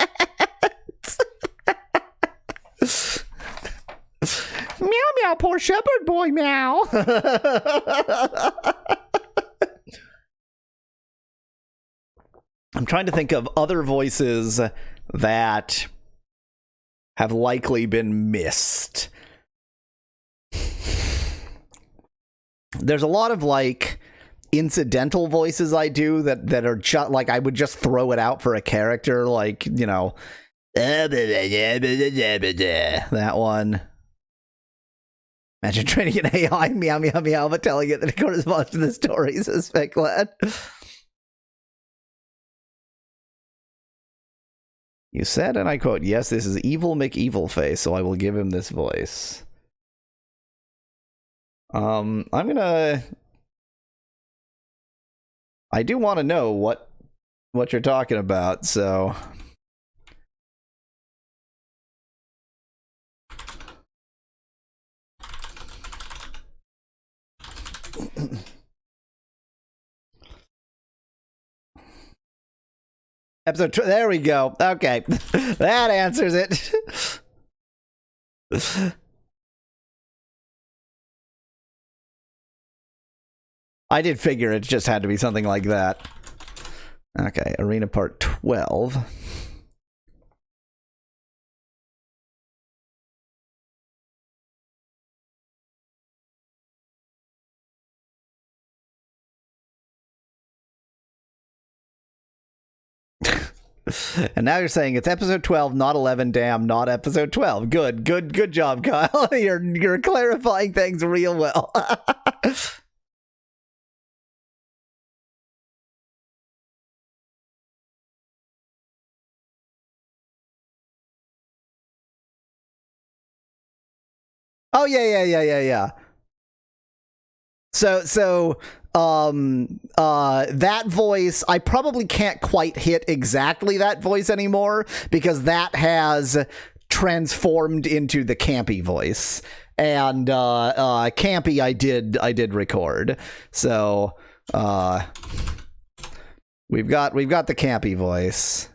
Meow, meow, poor shepherd boy, meow. I'm trying to think of other voices that have likely been missed. There's a lot of, like, incidental voices I do that are just, like, I would just throw it out for a character, like, you know, that one. Imagine training an AI meow, meow, meow, but telling it that it corresponds to the story, says Specklad. You said, and I quote, "Yes, this is Evil McEvilface, so I will give him this voice." I'm gonna... I do want to know what you're talking about, so... There we go. Okay. That answers it. I did figure it just had to be something like that. Okay, Arena Part 12. And now you're saying it's episode 12, not 11. Damn, not episode 12. Good job, Kyle. You're clarifying things real well. Oh yeah. So that voice, I probably can't quite hit exactly that voice anymore because that has transformed into the campy voice. And campy I did record. So we've got the campy voice.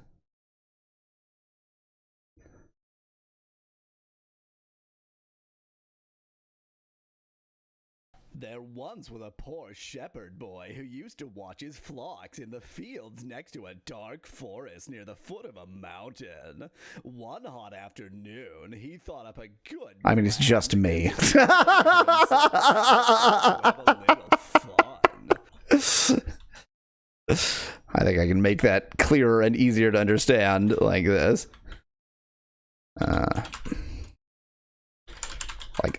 There once was a poor shepherd boy who used to watch his flocks in the fields next to a dark forest near the foot of a mountain. One hot afternoon, he thought up a good...
I mean, it's just me. I think I can make that clearer and easier to understand like this. Like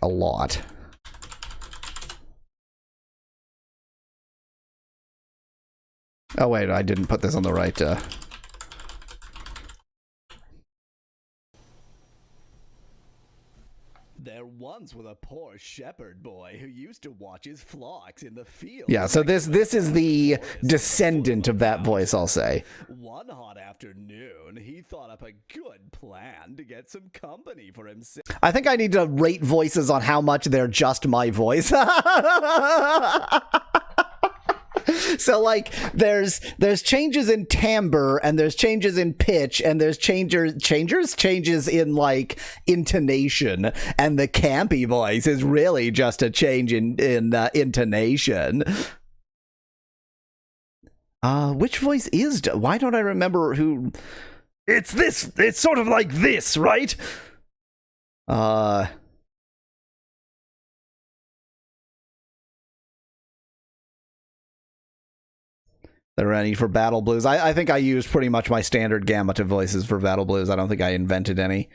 a lot. Oh wait, I didn't put this on the right,
There once was a poor shepherd boy who used to watch his flocks in the fields.
Yeah, so this is the descendant of that voice, I'll say.
One hot afternoon, he thought up a good plan to get some company for himself.
I think I need to rate voices on how much they're just my voice. So like there's changes in timbre and there's changes in pitch and there's changes in like intonation, and the campy voice is really just a change in intonation. Which voice is why don't I remember who?
It's sort of like this, right?
There are any for Battle Blues? I think I used pretty much my standard gamut of voices for Battle Blues. I don't think I invented any.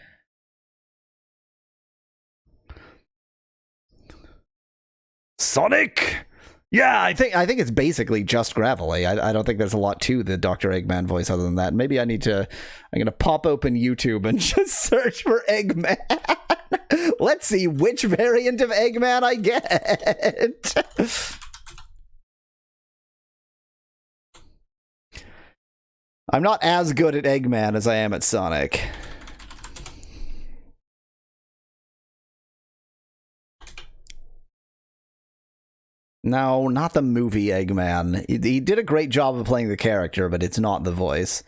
Sonic?
Yeah, I think it's basically just gravelly. I don't think there's a lot to the Dr. Eggman voice other than that. Maybe I'm gonna pop open YouTube and just search for Eggman. Let's see which variant of Eggman I get. I'm not as good at Eggman as I am at Sonic. No, not the movie Eggman. He did a great job of playing the character, but it's not the voice.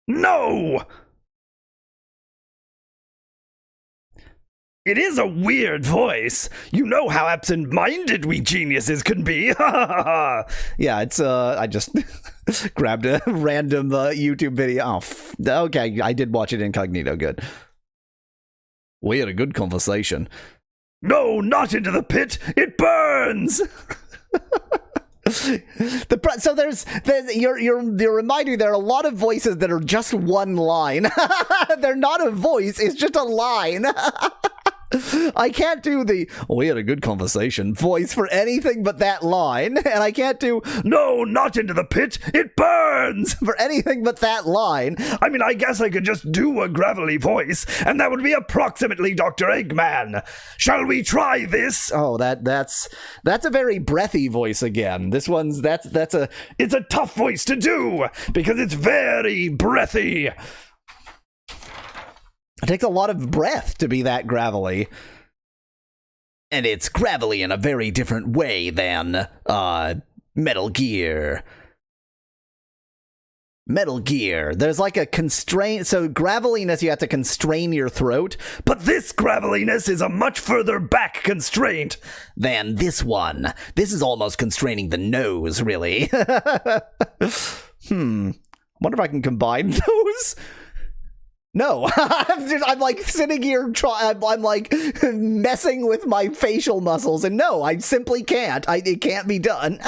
No! It is a weird voice. You know how absent-minded we geniuses can be.
Yeah, it's I just grabbed a random YouTube video. Oh, okay, I did watch it incognito. Good. We had a good conversation.
No, not into the pit. It burns.
So you're reminding me there are a lot of voices that are just one line. They're not a voice, it's just a line. I can't do the we had a good conversation voice for anything but that line, and I can't do
no, not into the pit, it burns
for anything but that line.
I mean, I guess I could just do a gravelly voice, and that would be approximately Dr. Eggman. Shall we try this?
Oh, that's a very breathy voice again. This one's it's
a tough voice to do because it's very breathy.
It takes a lot of breath to be that gravelly.
And it's gravelly in a very different way than Metal Gear. Metal Gear. There's like a constraint. So graveliness, you have to constrain your throat.
But this graveliness is a much further back constraint
than this one. This is almost constraining the nose, really.
Wonder if I can combine those. No, I'm like sitting here, I'm like messing with my facial muscles, and no, I simply can't. It can't be done.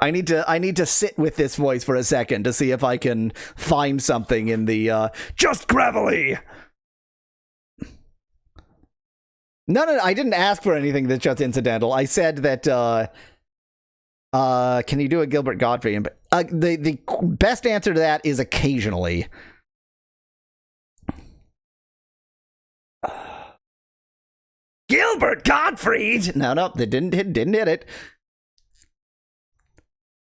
I need to sit with this voice for a second to see if I can find something in the
just gravelly.
No, I didn't ask for anything that's just incidental. I said that can you do a Gilbert Gottfried? The best answer to that is occasionally.
Gilbert Gottfried.
No, they didn't hit it.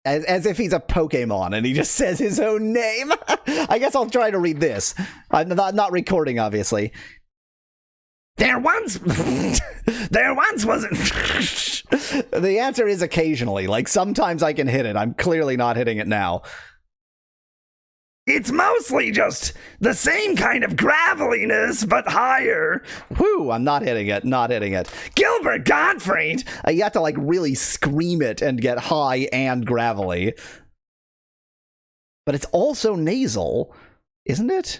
As if he's a Pokemon and he just says his own name. I guess I'll try to read this. I'm not recording, obviously.
There once was.
The answer is occasionally. Like sometimes I can hit it. I'm clearly not hitting it now.
It's mostly just the same kind of graveliness, but higher.
Whew, I'm not hitting it.
Gilbert Gottfried!
You have to like really scream it and get high and gravelly. But it's also nasal, isn't it?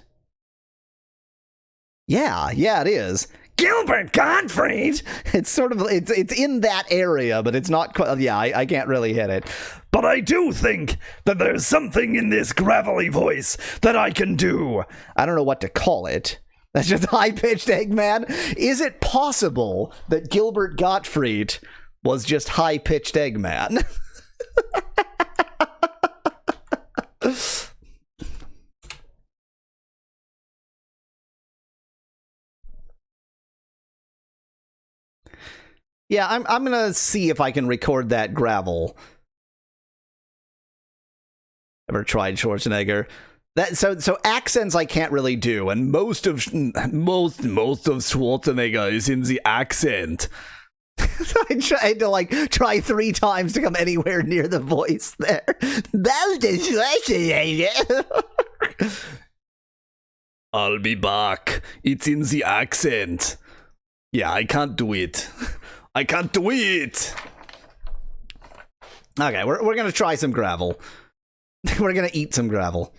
Yeah, it is.
Gilbert Gottfried!
It's sort of, it's in that area, but it's not quite, yeah, I can't really hit it.
But I do think that there's something in this gravelly voice that I can do.
I don't know what to call it. That's just high-pitched Eggman. Is it possible that Gilbert Gottfried was just high-pitched Eggman? Yeah, I'm gonna see if I can record that gravel. Ever tried Schwarzenegger? So accents I can't really do, and most of Schwarzenegger is in the accent. I tried to try 3 times to come anywhere near the voice there. That's the Schwarzenegger.
I'll be back. It's in the accent. Yeah, I can't do it. Okay, we're gonna try some gravel. We're gonna eat some gravel.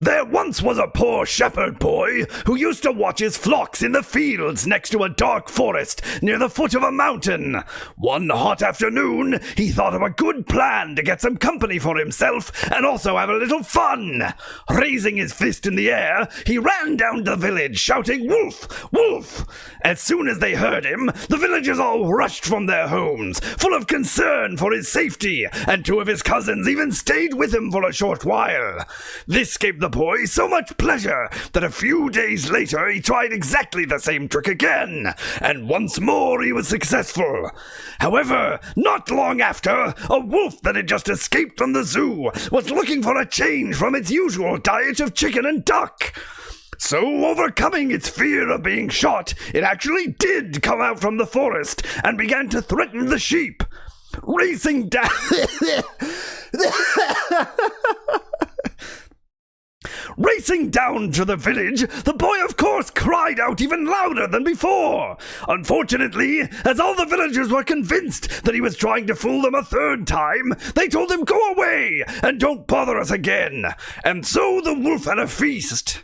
There once was a poor shepherd boy who used to watch his flocks in the fields next to a dark forest near the foot of a mountain. One hot afternoon, he thought of a good plan to get some company for himself and also have a little fun. Raising his fist in the air, he ran down to the village shouting, "Wolf! Wolf!" As soon as they heard him, the villagers all rushed from their homes, full of concern for his safety, and 2 of his cousins even stayed with him for a short while. This gave the boy so much pleasure that a few days later he tried exactly the same trick again, and once more he was successful. However, not long after, a wolf that had just escaped from the zoo was looking for a change from its usual diet of chicken and duck. So, overcoming its fear of being shot, it actually did come out from the forest and began to threaten the sheep. Racing down... Racing down to the village, the boy of course cried out even louder than before. Unfortunately, as all the villagers were convinced that he was trying to fool them a 3rd time, they told him, "Go away and don't bother us again." And so the wolf had a feast.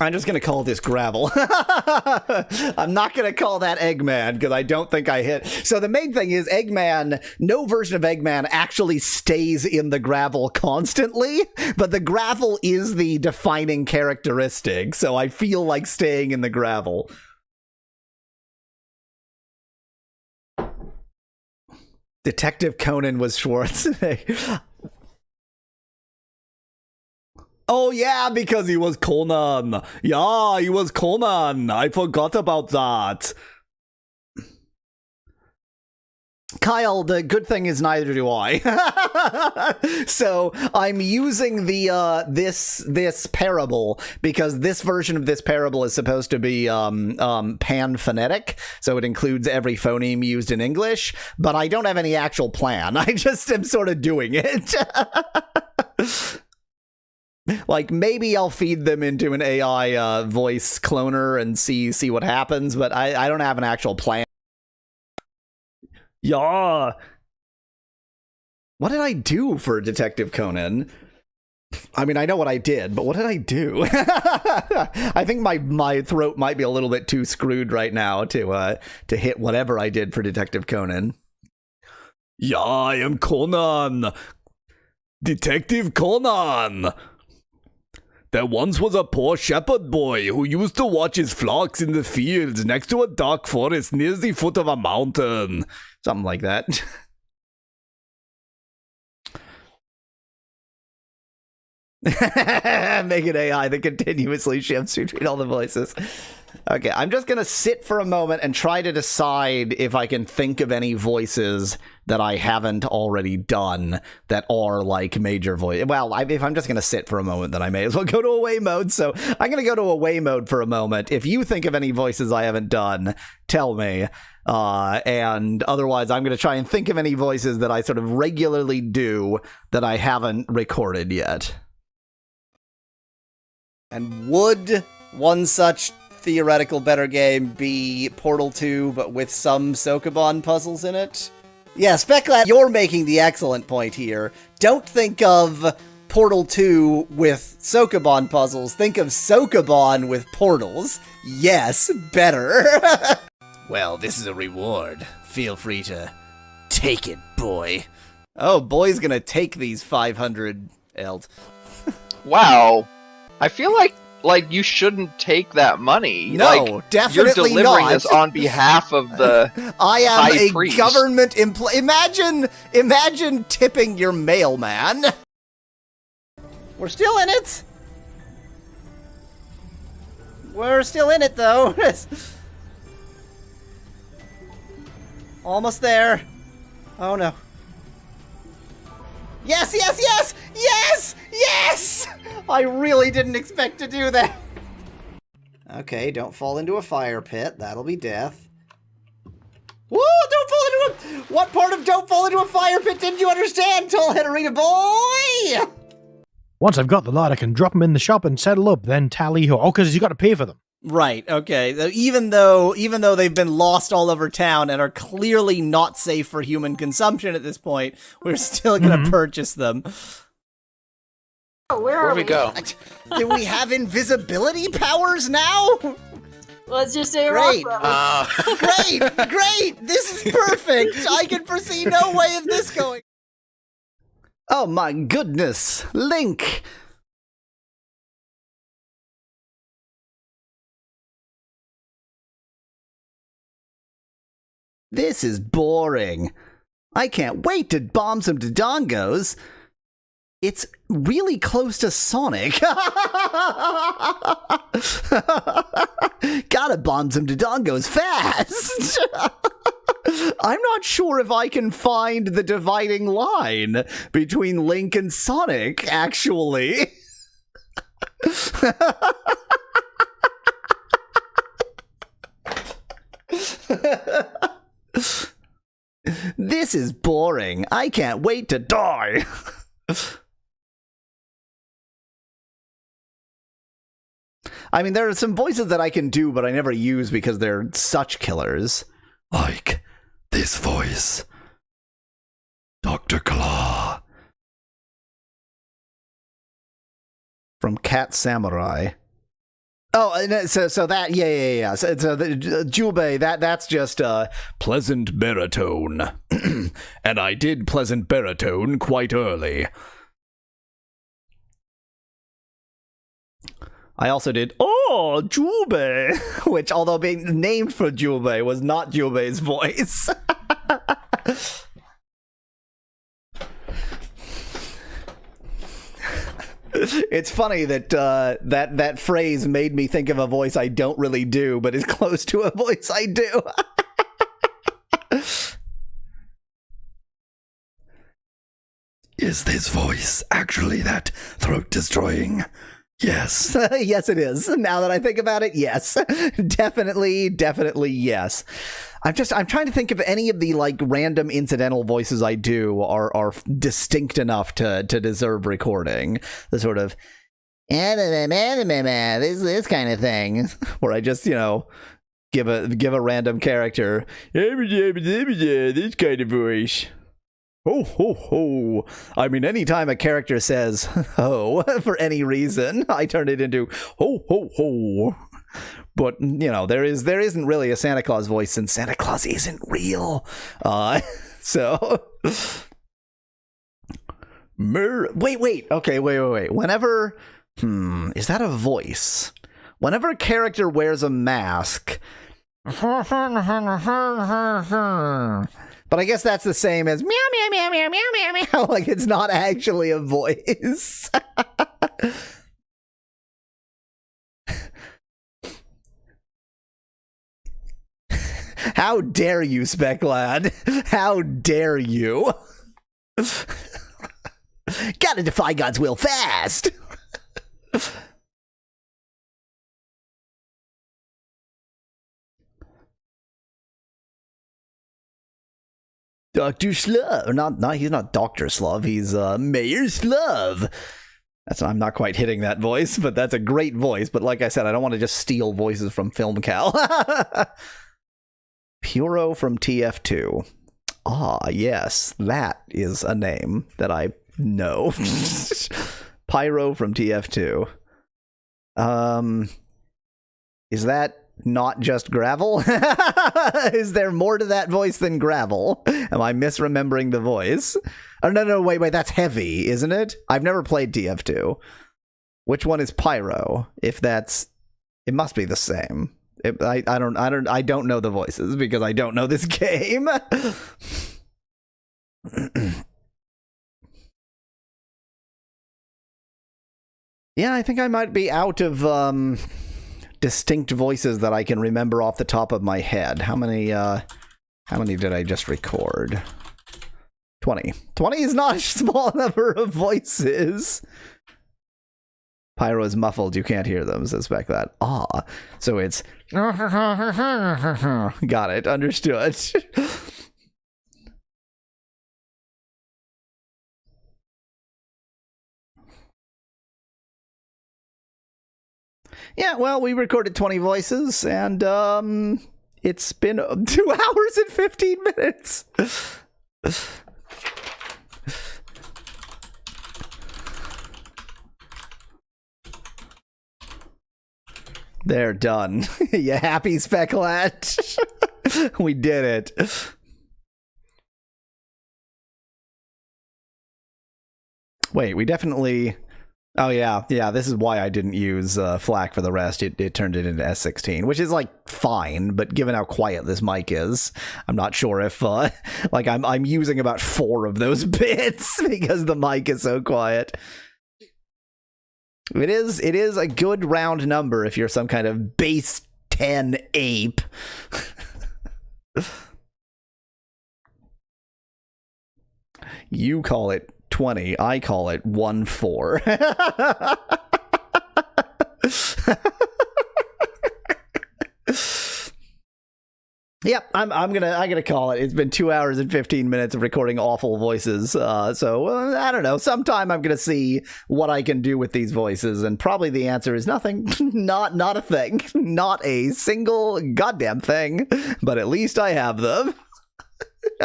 I'm just going to call this gravel. I'm not going to call that Eggman because I don't think I hit. So the main thing is Eggman, no version of Eggman actually stays in the gravel constantly, but the gravel is the defining characteristic. So I feel like staying in the gravel. Detective Conan was Schwarzenegger. Oh, yeah, because he was Conan. Yeah, he was Conan. I forgot about that. Kyle, the good thing is neither do I. So I'm using the this parable because this version of this parable is supposed to be pan-phonetic, so it includes every phoneme used in English, but I don't have any actual plan. I just am sort of doing it. Like, maybe I'll feed them into an AI voice cloner and see what happens, but I don't have an actual plan.
Yeah.
What did I do for Detective Conan? I mean, I know what I did, but what did I do? I think my throat might be a little bit too screwed right now to hit whatever I did for Detective Conan.
Yeah, I am Conan. Detective Conan. There once was a poor shepherd boy who used to watch his flocks in the fields next to a dark forest near the foot of a mountain.
Something like that. Make an AI that continuously shifts between all the voices. Okay, I'm just gonna sit for a moment and try to decide if I can think of any voices that I haven't already done that are like major voice. Well, if I'm just gonna sit for a moment, then I may as well go to away mode. So I'm gonna go to away mode for a moment. If you think of any voices I haven't done, tell me. And otherwise, I'm gonna try and think of any voices that I sort of regularly do that I haven't recorded yet. And would one such theoretical better game be Portal 2, but with some Sokoban puzzles in it? Yeah, Speclad, you're making the excellent point here. Don't think of Portal 2 with Sokoban puzzles. Think of Sokoban with portals. Yes, better.
Well, this is a reward. Feel free to take it, boy.
Oh, boy's gonna take these 500 eld.
Wow. I feel like you shouldn't take that money.
No,
like,
definitely
you're delivering
not.
this on behalf of the
I am
high
a
priest.
government employee. Imagine tipping your mailman. We're still in it. We're still in it, though. Almost there. Oh, no. Yes, yes, yes! Yes! Yes! I really didn't expect to do that. Okay, don't fall into a fire pit. That'll be death. Whoa, don't fall into a... What part of don't fall into a fire pit didn't you understand, Tall Henrita boy?
Once I've got the lot, I can drop them in the shop and settle up, then tally ho. Oh, because you got to pay for them.
Right, okay. Even though they've been lost all over town and are clearly not safe for human consumption at this point, we're still gonna purchase them.
Where
we go?
Do we have invisibility powers now?
Let's just say
Great.
Rock
Great! This is perfect! I can foresee no way of this going. Oh my goodness! Link! This is boring. I can't wait to bomb some Dodongos. It's really close to Sonic. Gotta bomb some Dodongos fast. I'm not sure if I can find the dividing line between Link and Sonic, actually. This is boring. I can't wait to die. I mean, there are some voices that I can do, but I never use because they're such killers.
Like this voice. Dr. Claw.
From Cat Samurai. Oh, so that, yeah. So the Jubei, that's just
pleasant baritone. And I did pleasant baritone quite early.
I also did, oh, Jubei, which, although being named for Jubei, was not Jubei's voice. It's funny that that phrase made me think of a voice I don't really do, but is close to a voice I do.
Is this voice actually that throat-destroying? Yes.
Yes, it is. Now that I think about it, yes. Definitely yes. I'm trying to think if any of the like random incidental voices I do are distinct enough to deserve recording. The sort of this kind of thing where I just, give a random character this kind of voice. Ho, ho, ho. I mean, anytime a character says ho for any reason, I turn it into ho, ho, ho. But, there isn't really a Santa Claus voice since Santa Claus isn't real. So... Wait. Okay, wait. Whenever... is that a voice? Whenever a character wears a mask... But I guess that's the same as meow, meow, meow, meow, meow, meow, meow. Like, it's not actually a voice. How dare you, Specklad? How dare you? Gotta defy God's will fast! Dr. Slov. Not he's not Dr. Slov, he's Mayor Slov. I'm not quite hitting that voice, but that's a great voice. But like I said, I don't want to just steal voices from FilmCal. Puro from TF2. Ah, yes, that is a name that I know. Pyro from TF2. Is that not just gravel? Is there more to that voice than gravel? Am I misremembering the voice? Oh, no, wait, that's heavy, isn't it? I've never played TF2. Which one is Pyro? If that's... It must be the same. I don't know the voices because I don't know this game. Yeah, I think I might be out of distinct voices that I can remember off the top of my head. How many did I just record? 20. 20 is not a small number of voices. Pyro is muffled, you can't hear them, suspect that. Ah, so it's... Got it, understood. Yeah, well, we recorded 20 voices, and it's been 2 hours and 15 minutes. They're done. You happy, Specklad? We did it. Wait, we definitely... Oh, yeah, this is why I didn't use FLAC for the rest. It turned it into S16, which is, like, fine, but given how quiet this mic is, I'm not sure if, like, I'm using about 4 of those bits because the mic is so quiet. It is a good round number if you're some kind of base 10 ape. You call it 20, I call it 1-4. Yep, I'm gonna call it. It's been 2 hours and 15 minutes of recording awful voices. So I don't know. Sometime I'm gonna see what I can do with these voices, and probably the answer is nothing. Not a thing. Not a single goddamn thing. But at least I have them.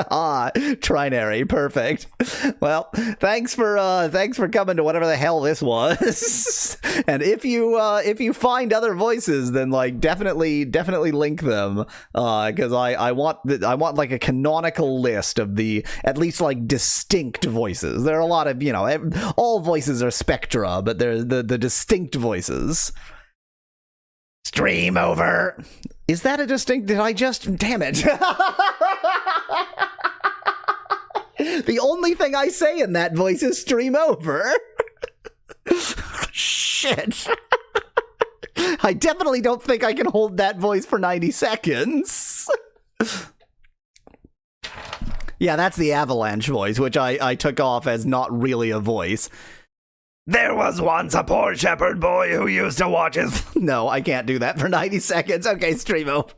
Ah, trinary, perfect. Well, thanks for coming to whatever the hell this was. And if you find other voices, then like definitely link them, because I want like a canonical list of the at least like distinct voices. There are a lot of, all voices are spectra, but there's the distinct voices. Stream over. Is that a distinct? Did I just? Damn it. The only thing I say in that voice is stream over. Shit. I definitely don't think I can hold that voice for 90 seconds. Yeah, that's the Avalanche voice, which I took off as not really a voice.
There was once a poor shepherd boy who used to watch his...
No, I can't do that for 90 seconds. Okay, stream over.